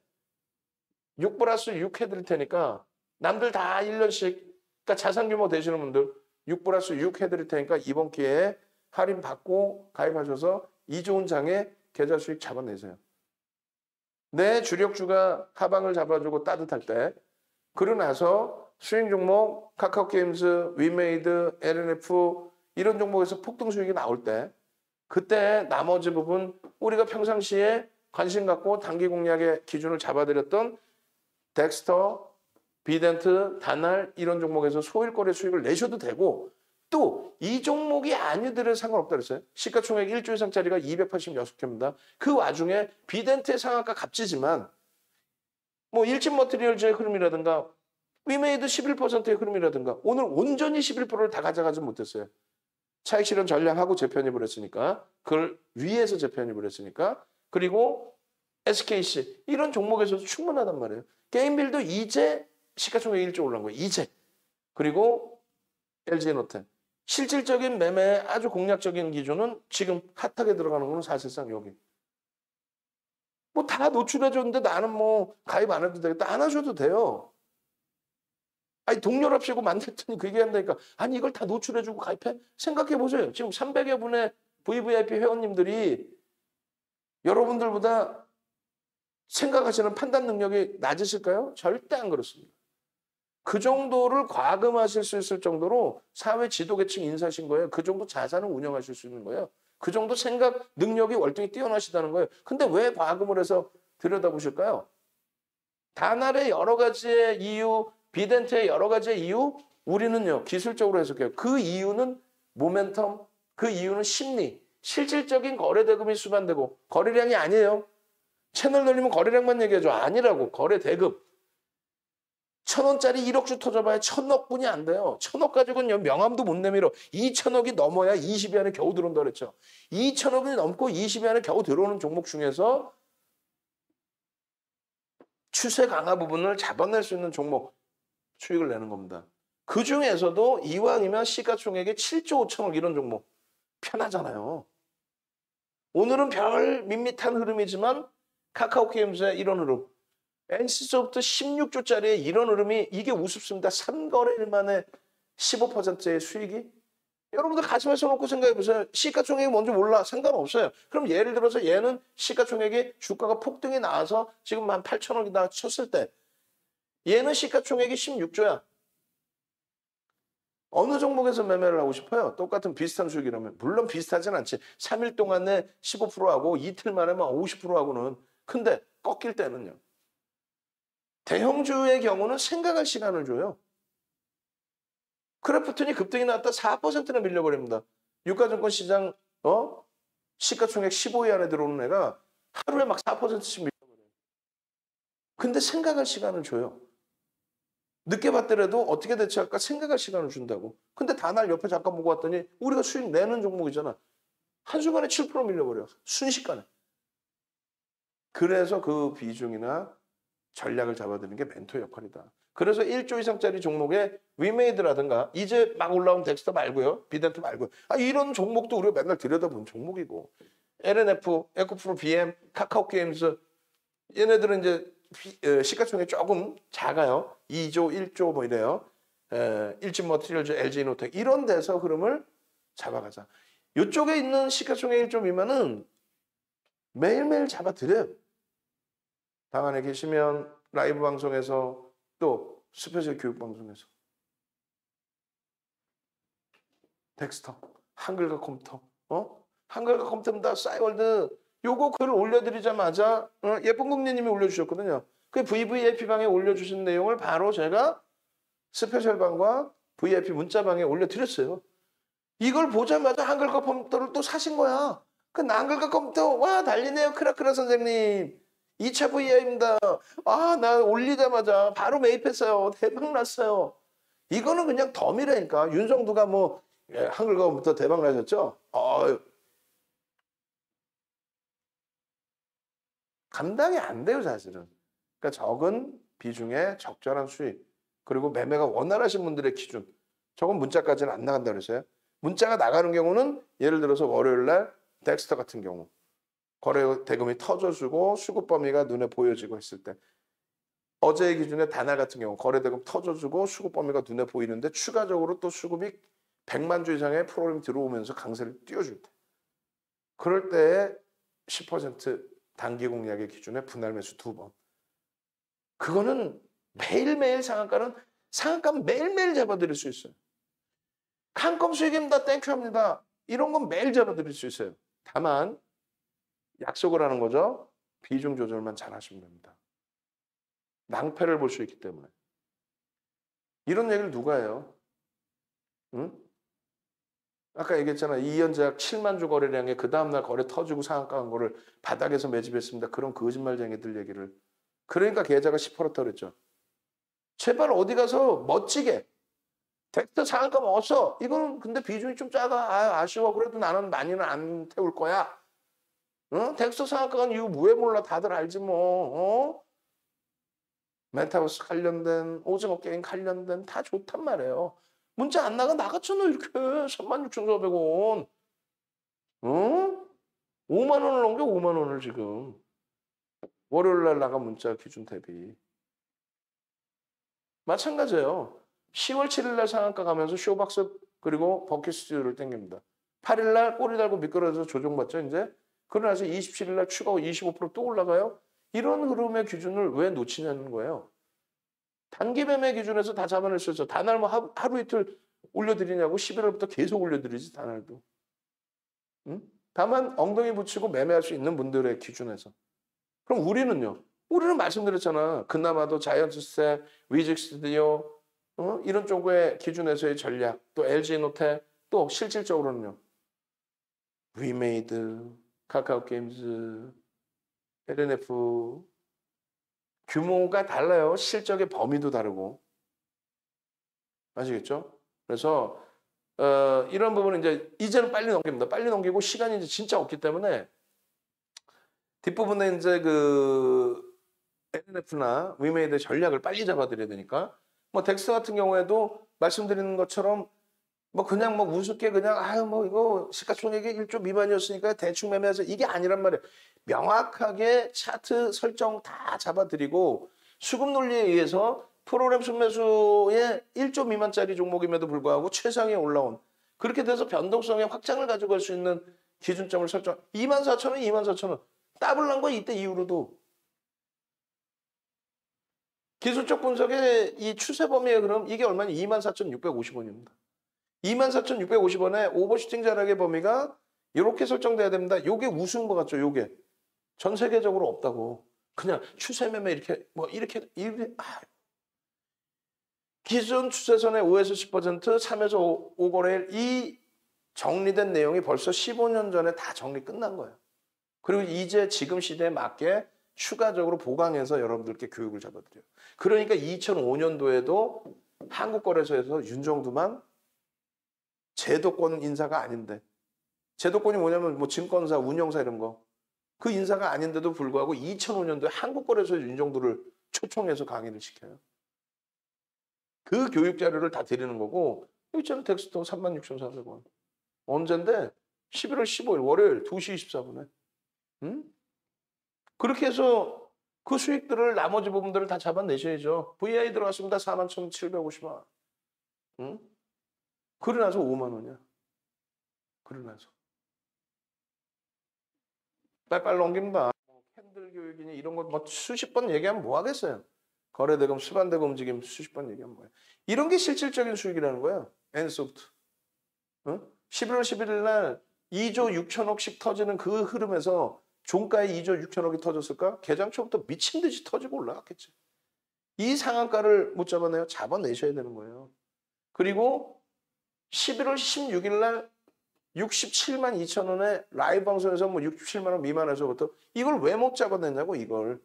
6+6 해드릴 테니까 남들 다 1년씩 그러니까 자산규모 되시는 분들 6+6 해드릴 테니까 이번 기회에 할인 받고 가입하셔서 이 좋은 장에 계좌 수익 잡아내세요. 내 주력주가 하방을 잡아주고 따뜻할 때 그러고 나서 수익 종목, 카카오게임즈, 위메이드, LNF 이런 종목에서 폭등 수익이 나올 때 그때 나머지 부분 우리가 평상시에 관심 갖고 단기 공략의 기준을 잡아드렸던 덱스터, 비덴트, 단알 이런 종목에서 소일거래 수익을 내셔도 되고 또 이 종목이 아니더라도 상관없다 그랬어요. 시가총액 1조 이상짜리가 286개입니다. 그 와중에 비덴트의 상한가 값지지만 뭐 일진머티리얼즈의 흐름이라든가 위메이드 11%의 흐름이라든가 오늘 온전히 11%를 다 가져가지 못했어요. 차익 실현 전략하고 재편입을 했으니까 그걸 위에서 재편입을 했으니까 그리고 SKC 이런 종목에서도 충분하단 말이에요. 게임빌도 이제 시가총액 1조 올라온 거예요. 이제. 그리고 LG에너텍. 실질적인 매매의 아주 공략적인 기준은 지금 핫하게 들어가는 거는 사실상 여기. 뭐 다 노출해줬는데 나는 뭐 가입 안 해도 되겠다. 안 하셔도 돼요. 아니 동료랍시고 만났더니 그 얘기한다니까. 아니 이걸 다 노출해주고 가입해? 생각해보세요. 지금 300여 분의 VVIP 회원님들이 여러분들보다 생각하시는 판단 능력이 낮으실까요? 절대 안 그렇습니다. 그 정도를 과금하실 수 있을 정도로 사회 지도계층 인사신 거예요. 그 정도 자산을 운영하실 수 있는 거예요. 그 정도 생각 능력이 월등히 뛰어나시다는 거예요. 근데 왜 과금을 해서 들여다보실까요? 다날의 여러 가지의 이유, 비덴트의 여러 가지의 이유, 우리는요 기술적으로 해석해요. 그 이유는 모멘텀, 그 이유는 심리, 실질적인 거래 대금이 수반되고 거래량이 아니에요. 채널 돌리면 거래량만 얘기하죠. 아니라고. 거래 대금. 1,000원짜리 1억주 터져봐야 1,000억 분이 안 돼요. 1,000억 가지고는 명함도 못 내밀어. 2,000억이 넘어야 20위 안에 겨우 들어온다 그랬죠. 2,000억이 넘고 20위 안에 겨우 들어오는 종목 중에서 추세 강화 부분을 잡아낼 수 있는 종목 수익을 내는 겁니다. 그 중에서도 이왕이면 시가총액이 7조 5천억 이런 종목 편하잖아요. 오늘은 별 밋밋한 흐름이지만 카카오게임즈의 이런 흐름, NC소프트 16조짜리의 이런 흐름이 이게 우습습니다. 3거래일 만에 15%의 수익이? 여러분들 가슴에 손놓고 생각해보세요. 시가총액이 뭔지 몰라. 상관없어요. 그럼 예를 들어서 얘는 시가총액이 주가가 폭등이 나와서 지금 한 8천억이다 쳤을 때 얘는 시가총액이 16조야. 어느 종목에서 매매를 하고 싶어요? 똑같은 비슷한 수익이라면. 물론 비슷하진 않지. 3일 동안에 15%하고 이틀 만에만 50%하고는. 근데 꺾일 때는요. 대형주의 경우는 생각할 시간을 줘요. 크래프톤이 급등이 나왔다 4%나 밀려버립니다. 유가증권 시장 시가총액 15위 안에 들어오는 애가 하루에 막 4%씩 밀려버려요. 근데 생각할 시간을 줘요. 늦게 봤더라도 어떻게 대처할까 생각할 시간을 준다고. 근데 다날 옆에 잠깐 보고 왔더니 우리가 수익 내는 종목이잖아. 한순간에 7% 밀려버려. 순식간에. 그래서 그 비중이나 전략을 잡아드는 게 멘토 역할이다. 그래서 1조 이상짜리 종목에 위메이드라든가 이제 막 올라온 덱스터 말고요. 비덴트 말고요. 이런 종목도 우리가 맨날 들여다본 종목이고 LNF, 에코프로 BM, 카카오게임즈 얘네들은 이제 시가총액이 조금 작아요. 2조, 1조 뭐 이래요. 일진머티리얼즈, LG이노텍 이런 데서 흐름을 잡아가자. 이쪽에 있는 시가총액 1조 미만은 매일매일 잡아드려요. 방 안에 계시면 라이브 방송에서 또 스페셜 교육 방송에서 텍스터, 한글과 컴퓨터, 한글과 컴퓨터입니다. 싸이월드 요거 글 올려드리자마자 예쁜 국민님이 올려주셨거든요. 그 VVIP 방에 올려주신 내용을 바로 제가 스페셜 방과 VIP 문자방에 올려드렸어요. 이걸 보자마자 한글과 컴퓨터를 또 사신 거야. 그 한글과 컴퓨터 와 달리네요. 크라크라 선생님. 2차 VIP입니다. 나 올리자마자 바로 매입했어요. 대박 났어요. 이거는 그냥 덤이라니까. 윤성두가 뭐 한글과 컴퓨터 대박 나셨죠? 감당이 안 돼요, 사실은. 그러니까 적은 비중의 적절한 수익, 그리고 매매가 원활하신 분들의 기준. 저건 문자까지는 안 나간다 그랬어요. 문자가 나가는 경우는 예를 들어서 월요일 날 덱스터 같은 경우 거래 대금이 터져주고 수급 범위가 눈에 보여지고 했을 때 어제의 기준에 다날 같은 경우 거래 대금 터져주고 수급 범위가 눈에 보이는데 추가적으로 또 수급이 100만 주 이상의 프로그램이 들어오면서 강세를 띄워줄 때 그럴 때에 10% 단기 공략의 기준에 분할 매수 2번. 그거는 매일매일 상한가는 매일매일 잡아드릴 수 있어요. 한컴 수익입니다. 땡큐 합니다. 이런 건 매일 잡아드릴 수 있어요. 다만 약속을 하는 거죠. 비중 조절만 잘 하시면 됩니다. 낭패를 볼 수 있기 때문에. 이런 얘기를 누가 해요? 응? 아까 얘기했잖아. 이연제약 7만 주 거래량에 그 다음날 거래 터지고 상한가 한 거를 바닥에서 매집했습니다. 그런 거짓말쟁이들 얘기를. 그러니까 계좌가 10%다 그랬죠. 제발 어디 가서 멋지게 덱스터 상한가 먹었어. 이거는 근데 비중이 좀 작아. 아, 아쉬워. 그래도 나는 많이는 안 태울 거야. 덱스터 상한가 간 이유 왜 몰라. 다들 알지 뭐. 메타버스 관련된 오징어 게임 관련된 다 좋단 말이에요. 문자 안 나갔잖아 이렇게 36,400원. 5만 원을 넘겨 5만 원을 지금. 월요일 날 나간 문자 기준 대비. 마찬가지예요. 10월 7일 날 상한가 가면서 쇼박스 그리고 버킷스튜디오를 땡깁니다. 8일 날 꼬리 달고 미끄러져서 조정받죠 이제. 그러고 나서 27일 날 추가로 25%또 올라가요. 이런 흐름의 기준을 왜 놓치냐는 거예요. 단기 매매 기준에서 다 잡아낼 수 있어. 단알 뭐 하루 이틀 올려드리냐고 11월부터 계속 올려드리지 단알도. 응? 다만 엉덩이 붙이고 매매할 수 있는 분들의 기준에서. 그럼 우리는요? 우리는 말씀드렸잖아. 그나마도 자이언트스텝, 위직스튜디오 이런 쪽의 기준에서의 전략, 또 LG노텍, 또 실질적으로는요. 위메이드, 카카오게임즈, LNF 규모가 달라요. 실적의 범위도 다르고. 아시겠죠? 그래서 이런 부분은 이제는 빨리 넘깁니다. 빨리 넘기고 시간이 이제 진짜 없기 때문에 뒷부분에 이제 그 LNF나 위메이드 전략을 빨리 잡아드려야 되니까 뭐 덱스 같은 경우에도 말씀드리는 것처럼 뭐 그냥 뭐 우습게 그냥 아유 뭐 이거 시가총액이 1조 미만이었으니까 대충 매매해서 이게 아니란 말이에요. 명확하게 차트 설정 다 잡아드리고 수급 논리에 의해서 프로그램 순매수의 1조 미만짜리 종목임에도 불구하고 최상위에 올라온 그렇게 돼서 변동성의 확장을 가져갈 수 있는 기준점을 설정. 24,000원, 24,000원. 더블 난 거 이때 이후로도. 기술적 분석의 이 추세 범위의 흐름 이게 얼마냐? 24,650원입니다. 24,650원에 오버슈팅 자락의 범위가 이렇게 설정돼야 됩니다. 요게 우스운 것 같죠? 요게. 전 세계적으로 없다고. 그냥 추세 매매 이렇게 기존 추세선의 5에서 10%, 3에서 5거래일 이 정리된 내용이 벌써 15년 전에 다 정리 끝난 거예요. 그리고 이제 지금 시대에 맞게 추가적으로 보강해서 여러분들께 교육을 잡아드려요. 그러니까 2005년도에도 한국거래소에서 윤정두만 제도권 인사가 아닌데 제도권이 뭐냐면 뭐 증권사, 운영사 이런 거 그 인사가 아닌데도 불구하고 2005년도에 한국거래소에 윤정두를 초청해서 강의를 시켜요. 그 교육 자료를 다 드리는 거고 여기 있잖아요. 텍스토 36,400원. 언젠데 11월 15일 월요일 2시 24분에. 응? 그렇게 해서 그 수익들을 나머지 부분들을 다 잡아내셔야죠. VI 들어갔습니다. 41,750원. 응? 그러고 나서 5만 원이야. 그러고 나서. 빨빨 넘깁니다. 캔들 교육이니 이런 거 뭐 수십 번 얘기하면 뭐 하겠어요. 거래대금, 수반대금 움직임 수십 번 얘기하면 뭐예요. 이런 게 실질적인 수익이라는 거예요. 엔소프트. 11월 11일 날 2조 6천억씩 터지는 그 흐름에서 종가에 2조 6천억이 터졌을까? 개장 초부터 미친 듯이 터지고 올라갔겠지. 이 상한가를 못 잡아내요. 잡아내셔야 되는 거예요. 그리고 11월 16일 날 67만 2천 원에 라이브 방송에서 뭐 67만 원 미만에서부터 이걸 왜 못 잡아냈냐고 이걸.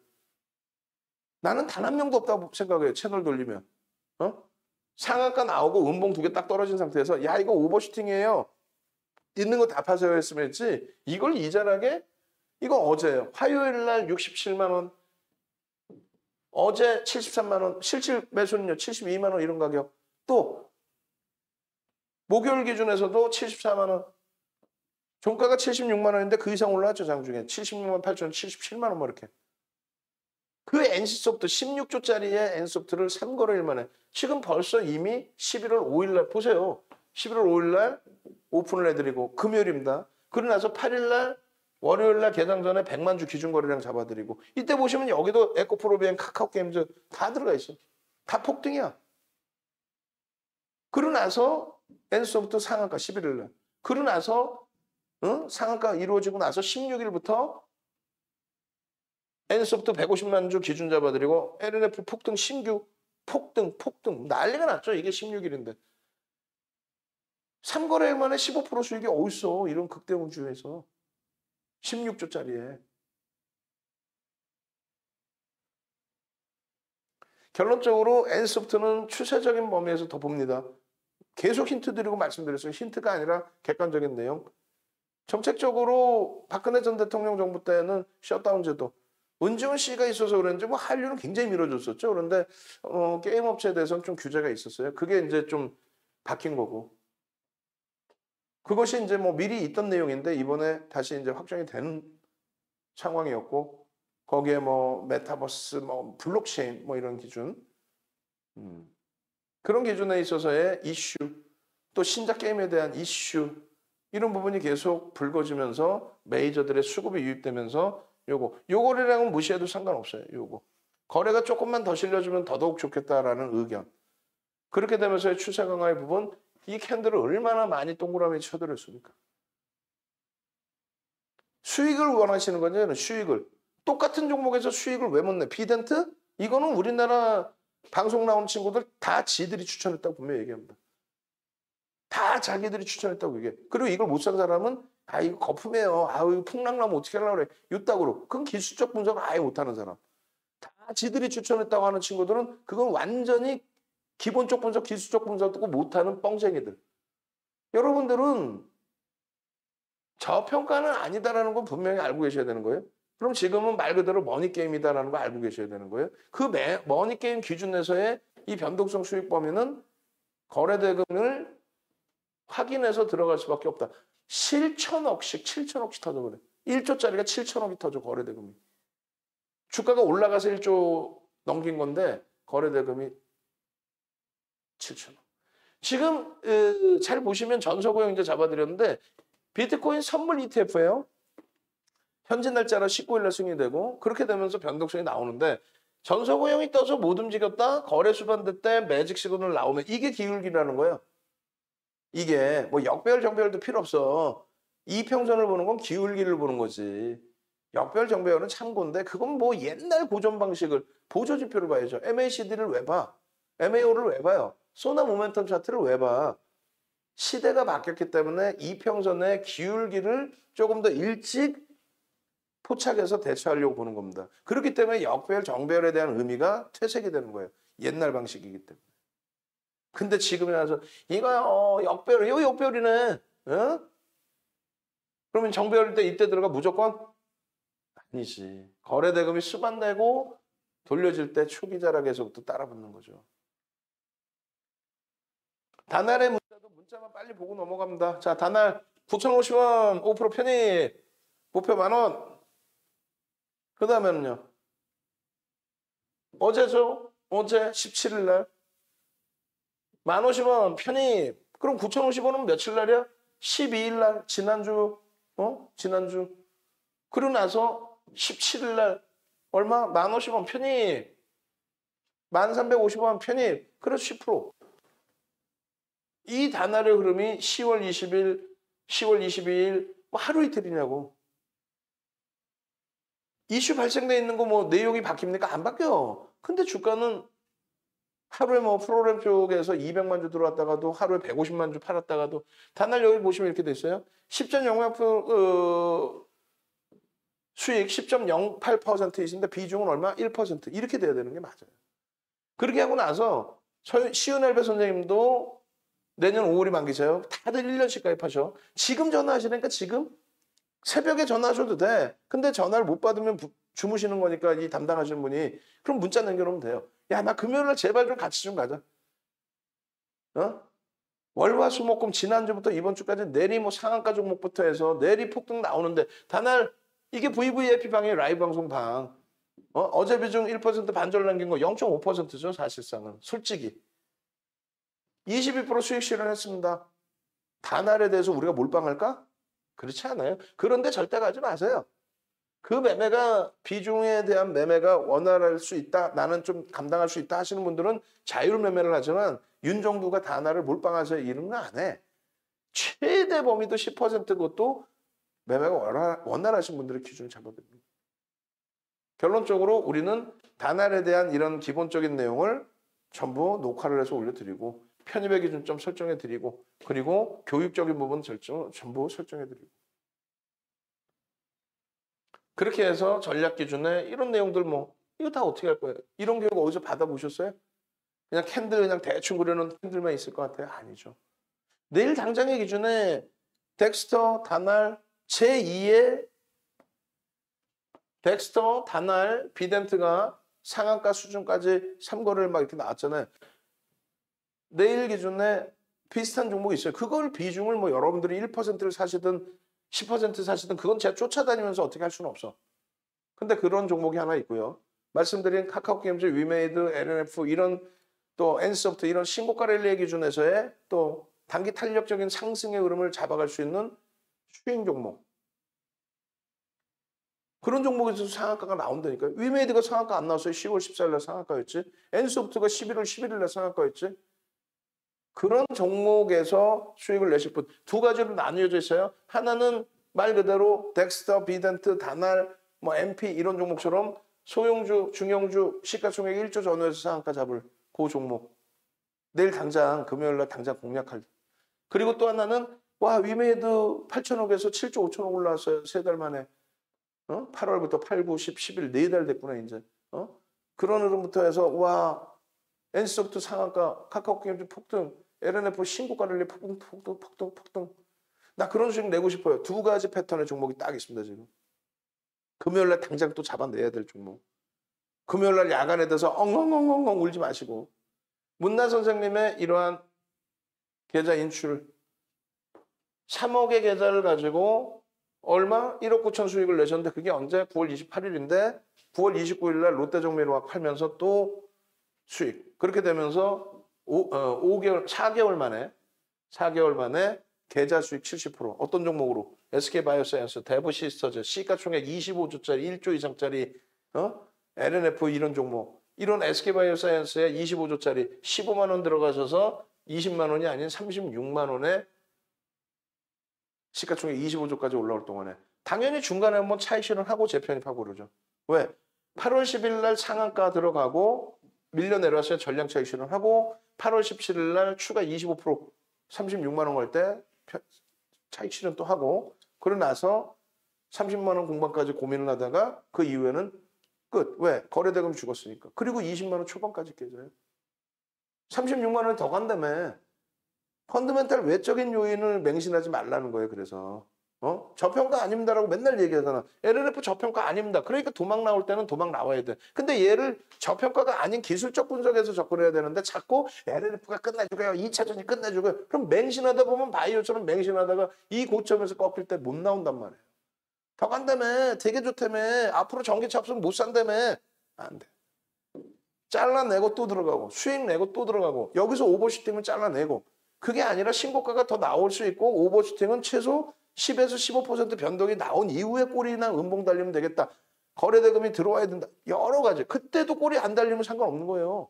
나는 단 한 명도 없다고 생각해요. 채널 돌리면. 상한가 나오고 음봉 2개 딱 떨어진 상태에서 야 이거 오버슈팅이에요. 있는 거 다 파세요 했으면 했지. 이걸 이자락에 이거 어제예요. 화요일 날 67만 원. 어제 73만 원. 실질 매수는요. 72만 원 이런 가격. 또 목요일 기준에서도 74만 원. 종가가 76만 원인데 그 이상 올라왔죠. 장중에. 76만 8천 원, 77만 원 뭐 이렇게. 그 NC소프트 16조짜리의 N소프트를 3거래일 만에 지금 벌써 이미 11월 5일 날 보세요. 11월 5일 날 오픈을 해드리고 금요일입니다. 그러고 나서 8일 날 월요일 날 개장 전에 100만 주 기준 거래량 잡아드리고 이때 보시면 여기도 에코프로비엔, 카카오게임즈 다 들어가 있어. 다 폭등이야. 그러고 나서 N소프트 상한가 11일 날. 그러고 나서 상한가 이루어지고 나서 16일부터 N소프트 150만 주 기준 잡아드리고 LNF 폭등 신규 폭등 난리가 났죠. 이게 16일인데. 3거래일 만에 15% 수익이 어딨어. 이런 극대웅주에서. 16조짜리에. 결론적으로 N소프트는 추세적인 범위에서 더 봅니다. 계속 힌트 드리고 말씀드렸어요. 힌트가 아니라 객관적인 내용. 정책적으로 박근혜 전 대통령 정부 때는 셧다운 제도. 은지원 씨가 있어서 그런지 뭐 한류는 굉장히 밀어줬었죠. 그런데 게임 업체에 대해서는 좀 규제가 있었어요. 그게 이제 좀 바뀐 거고. 그것이 이제 뭐 미리 있던 내용인데 이번에 다시 이제 확정이 되는 상황이었고 거기에 뭐 메타버스, 뭐 블록체인 뭐 이런 기준 그런 기준에 있어서의 이슈 또 신작 게임에 대한 이슈 이런 부분이 계속 불거지면서 메이저들의 수급이 유입되면서 요거리랑은 무시해도 상관없어요. 요거 거래가 조금만 더 실려주면 더더욱 좋겠다라는 의견 그렇게 되면서의 추세 강화의 부분 이 캔들을 얼마나 많이 동그라미 쳐들었습니까? 수익을 원하시는 거냐면 수익을 똑같은 종목에서 수익을 왜 못 내? 비덴트? 이거는 우리나라 방송 나온 친구들 다 지들이 추천했다고 분명히 얘기합니다. 다 자기들이 추천했다고 얘기해. 그리고 이걸 못 산 사람은 아 이거 거품이에요. 아 이거 풍랑나면 어떻게 하려고 그래. 이따구로. 그건 기술적 분석을 아예 못하는 사람. 다 지들이 추천했다고 하는 친구들은 그건 완전히 기본적 분석, 기술적 분석도 못하는 뻥쟁이들. 여러분들은 저평가는 아니다라는 건 분명히 알고 계셔야 되는 거예요. 그럼 지금은 말 그대로 머니게임이다라는 거 알고 계셔야 되는 거예요. 그 머니게임 기준 내에서의 이 변동성 수익 범위는 거래대금을 확인해서 들어갈 수밖에 없다. 7천억씩 터져 그래. 1조짜리가 7천억이 터져 거래대금이. 주가가 올라가서 1조 넘긴 건데 거래대금이 7천억. 지금 잘 보시면 전서고용 이제 잡아드렸는데 비트코인 선물 ETF예요. 현재 날짜로 19일 날 승인되고 그렇게 되면서 변동성이 나오는데 전서고용이 떠서 못 움직였다. 거래 수반대 때 매직 시그널 나오면 이게 기울기라는 거예요. 이게 뭐 역배열 정배열도 필요 없어. 이평선을 보는 건 기울기를 보는 거지. 역배열 정배열은 참고인데 그건 뭐 옛날 고전 방식을 보조지표를 봐야죠. MACD를 왜 봐? MAO를 왜 봐요? 소나 모멘텀 차트를 왜 봐? 시대가 바뀌었기 때문에 이평선의 기울기를 조금 더 일찍 포착해서 대처하려고 보는 겁니다. 그렇기 때문에 역배열, 정배열에 대한 의미가 퇴색이 되는 거예요. 옛날 방식이기 때문에. 근데 지금에 와서 이거 역배열, 이거 역배열이네. 어? 그러면 정배열일 때 이때 들어가 무조건? 아니지. 거래대금이 수반되고 돌려질 때 초기자락에서부터 따라붙는 거죠. 다날의 문자만 빨리 보고 넘어갑니다. 자, 다날 9,050원 5% 편입. 목표 10,000원. 그 다음에는요. 어제죠? 어제 17일 날. 10,050원 편입. 그럼 9,050원은 며칠 날이야? 12일 날. 지난주. 지난주. 그러고 나서 17일 날. 얼마? 10,050원 편입. 1,350원 편입. 그래서 10%. 이 단날의 흐름이 10월 20일, 10월 22일 뭐 하루 이틀이냐고. 이슈 발생돼 있는 거 뭐 내용이 바뀝니까? 안 바뀌어. 근데 주가는 하루에 뭐 프로그램 쪽에서 200만 주 들어왔다가도 하루에 150만 주 팔았다가도 단날 여기 보시면 이렇게 돼 있어요. 10.08% 수익 10.08%이신데 비중은 얼마? 1%. 이렇게 돼야 되는 게 맞아요. 그렇게 하고 나서 시은엘배 선생님도 내년 5월이 만기세요. 다들 1년씩 가입하셔. 지금 전화하시니까 지금 새벽에 전화하셔도 돼. 근데 전화를 못 받으면 주무시는 거니까 이 담당하시는 분이 그럼 문자 남겨놓으면 돼요. 야, 나 금요일날 제발 좀 같이 좀 가자. 월화수목금 지난주부터 이번 주까지 내리 뭐 상한가 종목부터 해서 내리 폭등 나오는데 다날 이게 VVIP 방이에요. 라이브 방송 방. 어제 비중 1% 반절 남긴 거 0.5%죠. 사실상은. 솔직히. 22% 수익 실현했습니다. 다날에 대해서 우리가 몰빵할까? 그렇지 않아요. 그런데 절대 가지 마세요. 그 매매가 비중에 대한 매매가 원활할 수 있다. 나는 좀 감당할 수 있다 하시는 분들은 자율 매매를 하지만 윤정부가 다날을 몰빵하세요. 이런 거 안 해. 최대 범위도 10% 그것도 매매가 원활하신 분들의 기준을 잡아드립니다. 결론적으로 우리는 다날에 대한 이런 기본적인 내용을 전부 녹화를 해서 올려드리고 편입의 기준점 설정해 드리고 그리고 교육적인 부분 전부 설정해 드리고 그렇게 해서 전략 기준에 이런 내용들 뭐 이거 다 어떻게 할 거예요? 이런 교육 어디서 받아보셨어요? 그냥 캔들 그냥 대충 그려놓은 캔들만 있을 것 같아요? 아니죠. 내일 당장의 기준에 덱스터, 다날, 제2의 덱스터, 다날, 비덴트가 상한가 수준까지 3거래를 막 이렇게 나왔잖아요. 내일 기준에 비슷한 종목이 있어요. 그걸 비중을 뭐 여러분들이 1%를 사시든 10% 사시든 그건 제가 쫓아다니면서 어떻게 할 수는 없어. 근데 그런 종목이 하나 있고요. 말씀드린 카카오게임즈, 위메이드, LNF 이런 또 엔소프트 이런 신고가 랠리의 기준에서의 또 단기 탄력적인 상승의 흐름을 잡아갈 수 있는 수익 종목. 그런 종목에서 상한가가 나온다니까요. 위메이드가 상한가 안 나왔어요. 10월 14일 날 상한가였지. 엔소프트가 11월 11일 날 상한가였지. 그런 종목에서 수익을 내실 분. 두 가지로 나뉘어져 있어요. 하나는 말 그대로 덱스터, 비덴트, 다날, 뭐 MP 이런 종목처럼 소형주, 중형주, 시가총액 1조 전후에서 상한가 잡을 그 종목. 내일 당장 금요일 날 당장 공략할. 그리고 또 하나는 와 위메이드 8천억에서 7조 5천억 올라왔어요. 세 달 만에. 8월부터 8, 9, 10, 11 네 달 됐구나 이제. 그런 흐름부터 해서 와 엔소프트 상한가, 카카오게임즈 폭등, LNF 신고가 랠리 폭등. 나 그런 수익 내고 싶어요. 두 가지 패턴의 종목이 딱 있습니다 지금. 금요일 날 당장 또 잡아내야 될 종목. 금요일 날 야간에 돼서 엉엉엉엉 울지 마시고 문나 선생님의 이러한 계좌 인출 3억의 계좌를 가지고 얼마? 1억 9천 수익을 내셨는데 그게 언제? 9월 28일인데 9월 29일 날 롯데정밀화학 팔면서 또 수익. 그렇게 되면서 4개월 만에 계좌 수익 70%. 어떤 종목으로? SK바이오사이언스, 대부시스터즈, 시가총액 25조짜리, 1조 이상짜리, LNF 이런 종목. 이런 SK바이오사이언스에 25조짜리 15만 원 들어가셔서 20만 원이 아닌 36만 원에 시가총액 25조까지 올라올 동안에 당연히 중간에 한번 차익 실현하고 재편입하고 그러죠. 왜? 8월 10일 날 상한가 들어가고 밀려 내려왔어요. 전량 차익 실현하고 8월 17일 날 추가 25% 36만 원 갈 때 차익 실현 또 하고 그러고 나서 30만 원 공방까지 고민을 하다가 그 이후에는 끝. 왜? 거래대금 죽었으니까. 그리고 20만 원 초반까지 깨져요. 36만 원이 더 간다며. 펀드멘탈 외적인 요인을 맹신하지 말라는 거예요. 그래서 저평가 아닙니다라고 맨날 얘기하잖아. LNF 저평가 아닙니다. 그러니까 도망 나올 때는 도망 나와야 돼. 근데 얘를 저평가가 아닌 기술적 분석에서 접근해야 되는데 자꾸 LNF가 끝내주고요. 2차전이 끝내주고요. 그럼 맹신하다 보면 바이오처럼 맹신하다가 이 고점에서 꺾일 때 못 나온단 말이에요. 더 간다며. 되게 좋다며. 앞으로 전기차 없으면 못 산다며. 안 돼. 잘라내고 또 들어가고 수익 내고 또 들어가고 여기서 오버슈팅은 잘라내고 그게 아니라 신고가가 더 나올 수 있고 오버슈팅은 최소 10에서 15% 변동이 나온 이후에 꼬리나 음봉 달리면 되겠다. 거래대금이 들어와야 된다. 여러 가지. 그때도 꼬리 안 달리면 상관없는 거예요.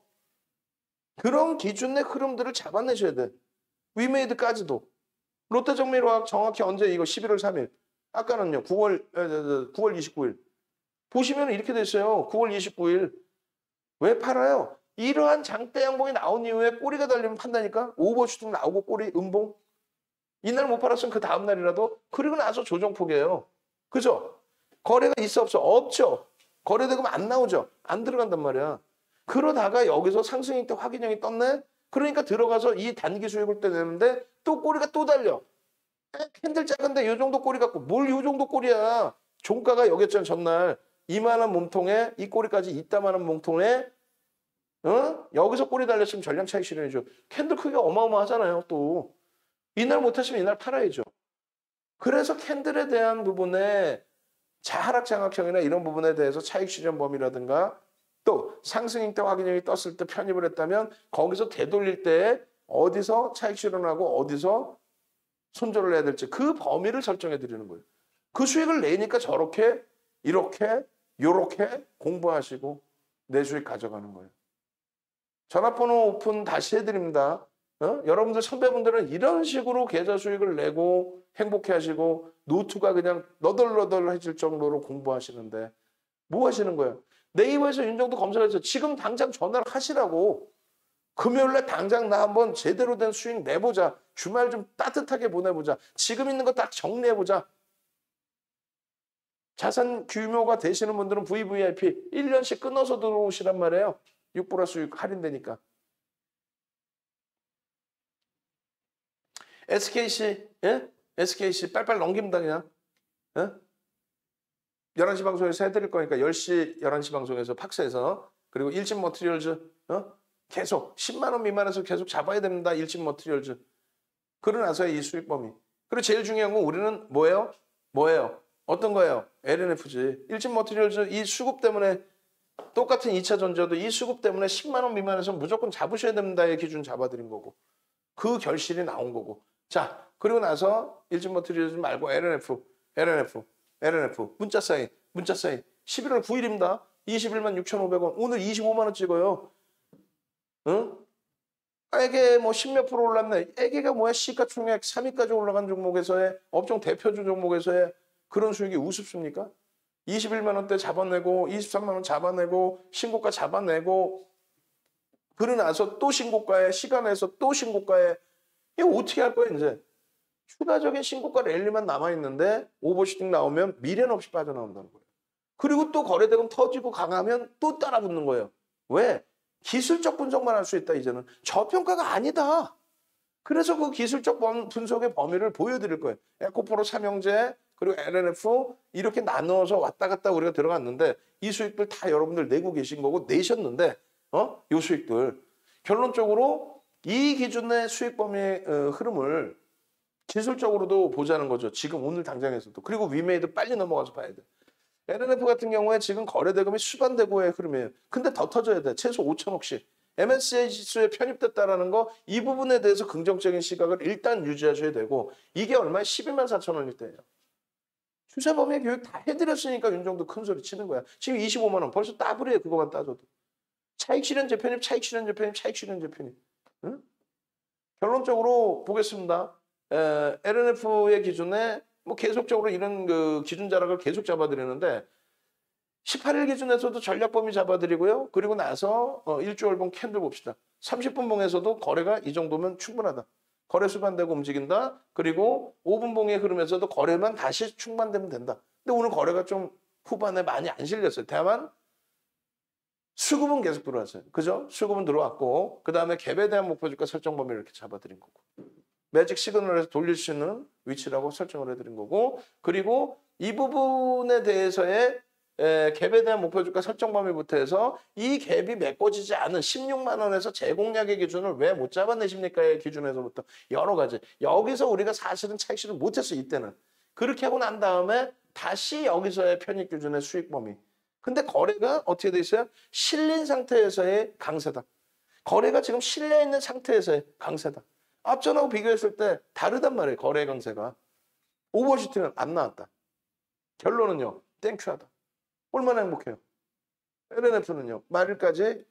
그런 기준의 흐름들을 잡아내셔야 돼. 위메이드까지도. 롯데정밀화학 정확히 언제 이거 11월 3일. 아까는요. 9월 29일. 보시면 이렇게 됐어요. 9월 29일. 왜 팔아요? 이러한 장대 양봉이 나온 이후에 꼬리가 달리면 판다니까. 오버슈팅 나오고 꼬리 음봉. 이날 못 팔았으면 그 다음 날이라도. 그리고 나서 조정폭이에요. 그죠? 거래가 있어 없어? 없죠. 거래대금 안 나오죠. 안 들어간단 말이야. 그러다가 여기서 상승일 때 확인형이 떴네. 그러니까 들어가서 이 단기 수익을 떼내는데 또 꼬리가 또 달려. 캔들 작은데 이 정도 꼬리 갖고 뭘 이 정도 꼬리야. 종가가 여겼잖아 전날. 이만한 몸통에 이 꼬리까지 이따만한 몸통에 여기서 꼬리 달렸으면 전량 차익 실현이죠. 캔들 크기가 어마어마하잖아요. 또 이날 못하시면 이날 팔아야죠. 그래서 캔들에 대한 부분에 하락 장악형이나 이런 부분에 대해서 차익 실현 범위라든가 또 상승일 때 확인형이 떴을 때 편입을 했다면 거기서 되돌릴 때 어디서 차익 실현하고 어디서 손절을 해야 될지 그 범위를 설정해 드리는 거예요. 그 수익을 내니까 저렇게 이렇게 요렇게 공부하시고 내 수익 가져가는 거예요. 전화번호 오픈 다시 해드립니다. 여러분들 선배분들은 이런 식으로 계좌 수익을 내고 행복해 하시고 노트가 그냥 너덜너덜해질 정도로 공부하시는데 뭐 하시는 거예요? 네이버에서 윤정도 검색해서 지금 당장 전화를 하시라고. 금요일날 당장 나 한번 제대로 된 수익 내보자. 주말 좀 따뜻하게 보내보자. 지금 있는 거 딱 정리해보자. 자산 규모가 되시는 분들은 VVIP 1년씩 끊어서 들어오시란 말이에요. 6+6 할인되니까. SKC, 예? SKC 빨빨 넘깁니다, 그냥. 예? 11시 방송에서 해드릴 거니까 10시, 11시 방송에서 팍스에서. 그리고 일진 머티리얼즈, 계속 10만 원 미만에서 계속 잡아야 됩니다. 일진 머티리얼즈. 그러고 나서의 이 수익 범위. 그리고 제일 중요한 건 우리는 뭐예요? 어떤 거예요? LNF지. 일진 머티리얼즈 이 수급 때문에 똑같은 2차 전지여도 이 수급 때문에 10만 원 미만에서 무조건 잡으셔야 됩니다의 기준 잡아드린 거고. 그 결실이 나온 거고. 자, 그리고 나서 일진 머티리얼즈 말고 LNF. 문자 사인. 11월 9일입니다. 21만 6,500원. 오늘 25만 원 찍어요. 응? 애게 뭐 10몇 프로 올랐네. 애게가 뭐야? 시가총액 3위까지 올라간 종목에서의 업종 대표주 종목에서의 그런 수익이 우습습니까? 21만 원대 잡아내고 23만 원 잡아내고 신고가 잡아내고 그러고 나서 또 신고가에 시간에서 또 신고가에 이거 어떻게 할 거야 이제? 추가적인 신고가 랠리만 남아있는데 오버슈팅 나오면 미련 없이 빠져나온다는 거예요. 그리고 또 거래대금 터지고 강하면 또 따라붙는 거예요. 왜? 기술적 분석만 할 수 있다 이제는. 저평가가 아니다. 그래서 그 기술적 분석의 범위를 보여드릴 거예요. 에코프로 삼형제 그리고 LNF 이렇게 나누어서 왔다 갔다 우리가 들어갔는데 이 수익들 다 여러분들 내고 계신 거고 내셨는데 요 수익들 결론적으로 이 기준의 수익 범위의 흐름을 기술적으로도 보자는 거죠. 지금 오늘 당장에서도. 그리고 위메이드 빨리 넘어가서 봐야 돼. LNF 같은 경우에 지금 거래대금이 수반대고의 흐름이에요. 근데 더 터져야 돼. 최소 5천억씩. MSCI 지수에 편입됐다라는 거 이 부분에 대해서 긍정적인 시각을 일단 유지하셔야 되고 이게 얼마에 12만 4천 원일 때예요. 추세 범위 교육 다 해드렸으니까 윤정도 큰 소리 치는 거야. 지금 25만 원 벌써 더블이에요. 그거만 따져도. 차익 실현 재편입. 응? 결론적으로 보겠습니다. LNF의 기준에 뭐 계속적으로 이런 그 기준 자락을 계속 잡아드리는데 18일 기준에서도 전략 범위 잡아드리고요. 그리고 나서 일주월봉 캔들 봅시다. 30분 봉에서도 거래가 이 정도면 충분하다. 거래 수반되고 움직인다. 그리고 5분 봉의 흐름에서도 거래만 다시 충만되면 된다. 근데 오늘 거래가 좀 후반에 많이 안 실렸어요. 다만 수급은 계속 들어왔어요. 그죠? 수급은 들어왔고 그 다음에 갭에 대한 목표주가 설정 범위를 이렇게 잡아드린 거고 매직 시그널에서 돌릴 수 있는 위치라고 설정을 해드린 거고 그리고 이 부분에 대해서의 갭에 대한 목표주가 설정 범위부터 해서 이 갭이 메꿔지지 않은 16만 원에서 재공략의 기준을 왜 못 잡아내십니까의 기준에서부터 여러 가지 여기서 우리가 사실은 차익 실현 못했어 이때는 그렇게 하고 난 다음에 다시 여기서의 편입 기준의 수익 범위 근데 거래가 어떻게 돼 있어요? 실린 상태에서의 강세다. 거래가 지금 실려있는 상태에서의 강세다. 앞전하고 비교했을 때 다르단 말이에요. 거래 강세가. 오버슈팅은 안 나왔다. 결론은요. 땡큐하다. 얼마나 행복해요. LNF는요. 말일까지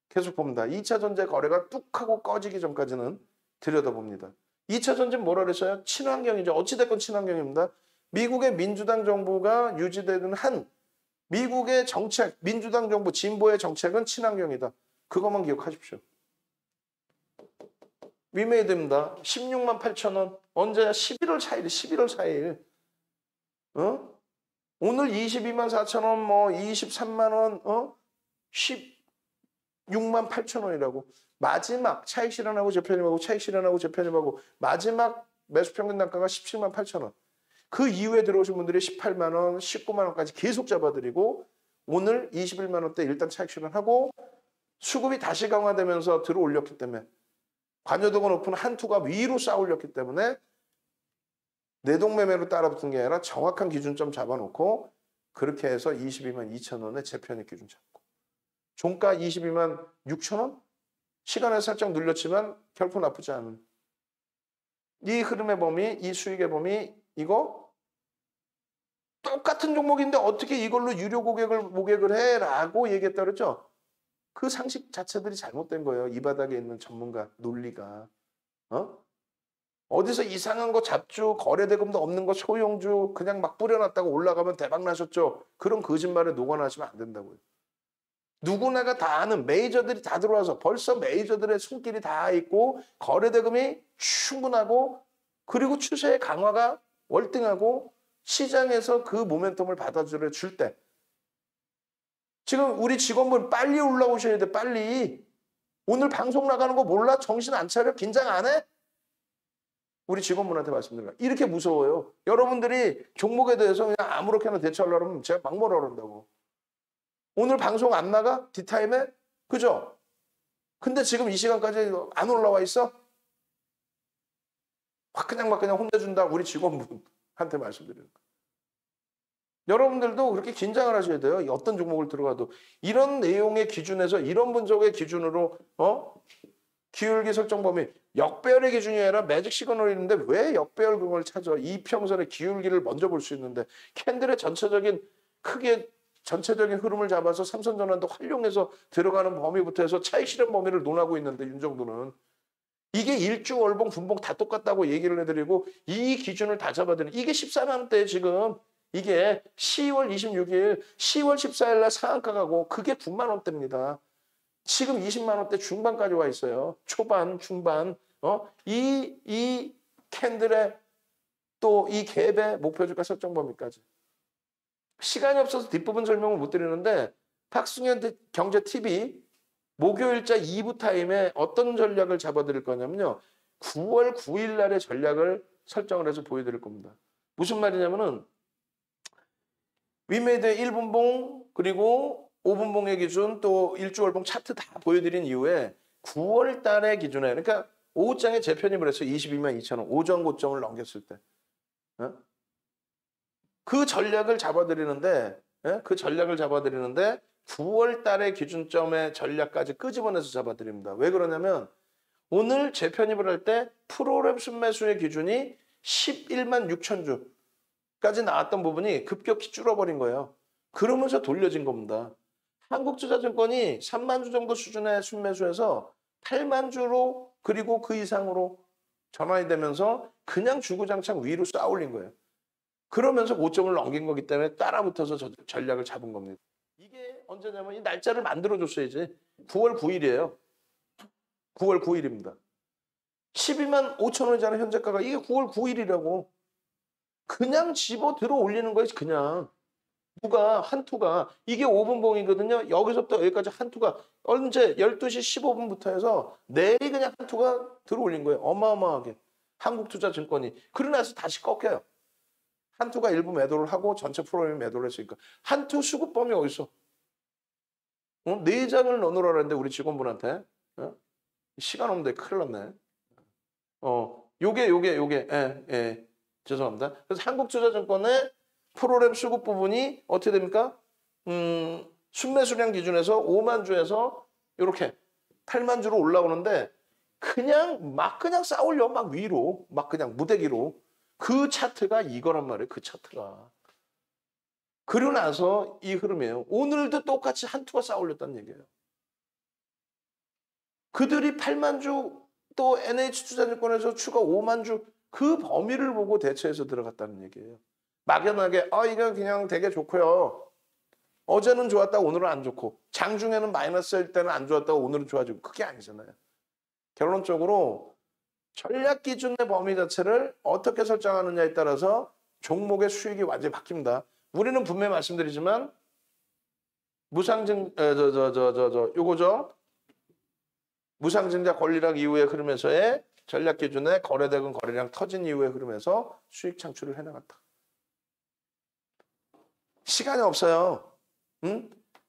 계속 봅니다. 2차 전지 거래가 뚝 하고 꺼지기 전까지는 들여다봅니다. 2차 전지는 뭐라 그랬어요? 친환경이죠. 어찌됐건 친환경입니다. 미국의 민주당 정부가 유지되는 한 미국의 정책, 민주당 정부, 진보의 정책은 친환경이다. 그것만 기억하십시오. 위메이드입니다. 16만 8천 원. 언제야? 11월 4일. 오늘 22만 4천 원, 뭐 23만 원, 16만 8천 원이라고. 마지막 차익 실현하고 재편입하고 마지막 매수 평균 단가가 17만 8천 원. 그 이후에 들어오신 분들이 18만 원, 19만 원까지 계속 잡아드리고 오늘 21만 원대 일단 차익 실현하고 수급이 다시 강화되면서 들어올렸기 때문에 관여도가 높은 한투가 위로 쌓아올렸기 때문에 내동매매로 따라붙은 게 아니라 정확한 기준점 잡아놓고 그렇게 해서 22만 2천 원의 재편입 기준 잡고 종가 22만 6천 원? 시간을 살짝 눌렸지만 결코 나쁘지 않은 이 흐름의 범위, 이 수익의 범위 이거 똑같은 종목인데 어떻게 이걸로 유료 고객을 모객을 해라고 얘기했다 그랬죠? 그 상식 자체들이 잘못된 거예요. 이 바닥에 있는 전문가 논리가. 어디서 이상한 거 잡주, 거래대금도 없는 거 소형주 그냥 막 뿌려놨다가 올라가면 대박 나셨죠? 그런 거짓말에 녹아나시면 안 된다고요. 누구나가 다 아는 메이저들이 다 들어와서 벌써 메이저들의 손길이 다 있고 거래대금이 충분하고 그리고 추세의 강화가 월등하고 시장에서 그 모멘텀을 받아줄 때 지금 우리 직원분 빨리 올라오셔야 돼. 빨리. 오늘 방송 나가는 거 몰라? 정신 안 차려? 긴장 안 해? 우리 직원분한테 말씀드려요. 이렇게 무서워요. 여러분들이 종목에 대해서 그냥 아무렇게나 대처하려고 하면 제가 막 뭐라 그런다고. 오늘 방송 안 나가? 뒷타임에? 그죠? 근데 지금 이 시간까지 안 올라와 있어? 막 그냥 혼내준다. 우리 직원분한테 말씀드리는 거예요. 여러분들도 그렇게 긴장을 하셔야 돼요. 어떤 종목을 들어가도. 이런 내용의 기준에서 이런 분석의 기준으로 기울기 설정 범위 역배열의 기준이 아니라 매직 시그널이 있는데 왜 역배열 그걸 찾아? 이평선의 기울기를 먼저 볼 수 있는데 캔들의 전체적인 크게 전체적인 흐름을 잡아서 삼선 전환도 활용해서 들어가는 범위부터 해서 차익 실현 범위를 논하고 있는데 윤정도는 이게 일주 월봉 분봉 다 똑같다고 얘기를 해드리고 이 기준을 다 잡아드리는 이게 14만 원대 지금 이게 10월 26일 10월 14일 날 상한가 가고 그게 9만 원대입니다. 지금 20만 원대 중반까지 와 있어요. 초반 중반 이 캔들의 또 이 갭의 목표 주가 설정 범위까지. 시간이 없어서 뒷부분 설명을 못 드리는데 박승현 경제TV 목요일자 2부 타임에 어떤 전략을 잡아드릴 거냐면요. 9월 9일 날의 전략을 설정을 해서 보여드릴 겁니다. 무슨 말이냐면은 위메이드의 1분봉 그리고 5분봉의 기준 또 일주월봉 차트 다 보여드린 이후에 9월 달의 기준에 그러니까 오후장에 재편입을 해서 22만 2천 원 오전 고점을 넘겼을 때 그 전략을 잡아드리는데 9월 달의 기준점의 전략까지 끄집어내서 잡아드립니다. 왜 그러냐면 오늘 재편입을 할 때 프로그램 순매수의 기준이 11만 6천 주까지 나왔던 부분이 급격히 줄어버린 거예요. 그러면서 돌려진 겁니다. 한국투자증권이 3만 주 정도 수준의 순매수에서 8만 주로 그리고 그 이상으로 전환이 되면서 그냥 주구장창 위로 쌓아 올린 거예요. 그러면서 고점을 넘긴 거기 때문에 따라붙어서 전략을 잡은 겁니다. 이게 언제냐면 이 날짜를 만들어줬어야지. 9월 9일이에요. 9월 9일입니다. 12만 5천 원이잖아요. 현재가가. 이게 9월 9일이라고. 그냥 집어 들어 올리는 거예요. 그냥. 한투가 이게 5분봉이거든요. 여기서부터 여기까지 한투가 언제 12시 15분부터 해서 내일이 그냥 한투가 들어 올린 거예요. 어마어마하게. 한국투자증권이. 그러고 나서 다시 꺾여요. 한투가 일부 매도를 하고 전체 프로그램이 매도를 했으니까. 한투 수급범위 어딨어? 네 장을 넣어놓으라 그랬는데 우리 직원분한테. 시간 없는데 큰일 났네. 요게. 예. 죄송합니다. 그래서 한국투자증권의 프로그램 수급 부분이 어떻게 됩니까? 순매수량 기준에서 5만 주에서 이렇게 8만 주로 올라오는데 그냥 쌓아올려. 막 위로. 막 그냥 무대기로. 그 차트가 이거란 말이에요. 그 차트가. 그러고 나서 이 흐름이에요. 오늘도 똑같이 한투가 쌓아올렸다는 얘기예요. 그들이 8만 주 또 NH투자증권에서 추가 5만 주 그 범위를 보고 대처해서 들어갔다는 얘기예요. 막연하게 이거 그냥 되게 좋고요. 어제는 좋았다 오늘은 안 좋고 장중에는 마이너스일 때는 안 좋았다고 오늘은 좋아지고 그게 아니잖아요. 결론적으로 전략 기준의 범위 자체를 어떻게 설정하느냐에 따라서 종목의 수익이 완전히 바뀝니다. 우리는 분명히 말씀드리지만 요거죠. 무상증자 권리락 이후의 흐름에서의 전략 기준의 거래대금 거래량 터진 이후의 흐름에서 수익 창출을 해나갔다. 시간이 없어요.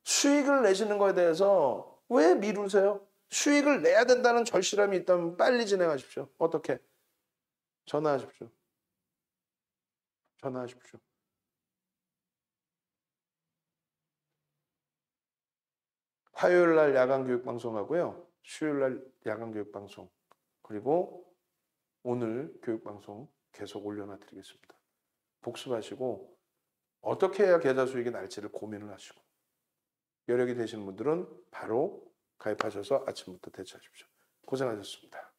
수익을 내시는 거에 대해서 왜 미루세요? 수익을 내야 된다는 절실함이 있다면 빨리 진행하십시오. 어떻게? 전화하십시오. 화요일 날 야간 교육 방송하고요. 수요일 날 야간 교육 방송 그리고 오늘 교육 방송 계속 올려놔 드리겠습니다. 복습하시고 어떻게 해야 계좌 수익이 날지를 고민을 하시고 여력이 되시는 분들은 바로 가입하셔서 아침부터 대처하십시오. 고생하셨습니다.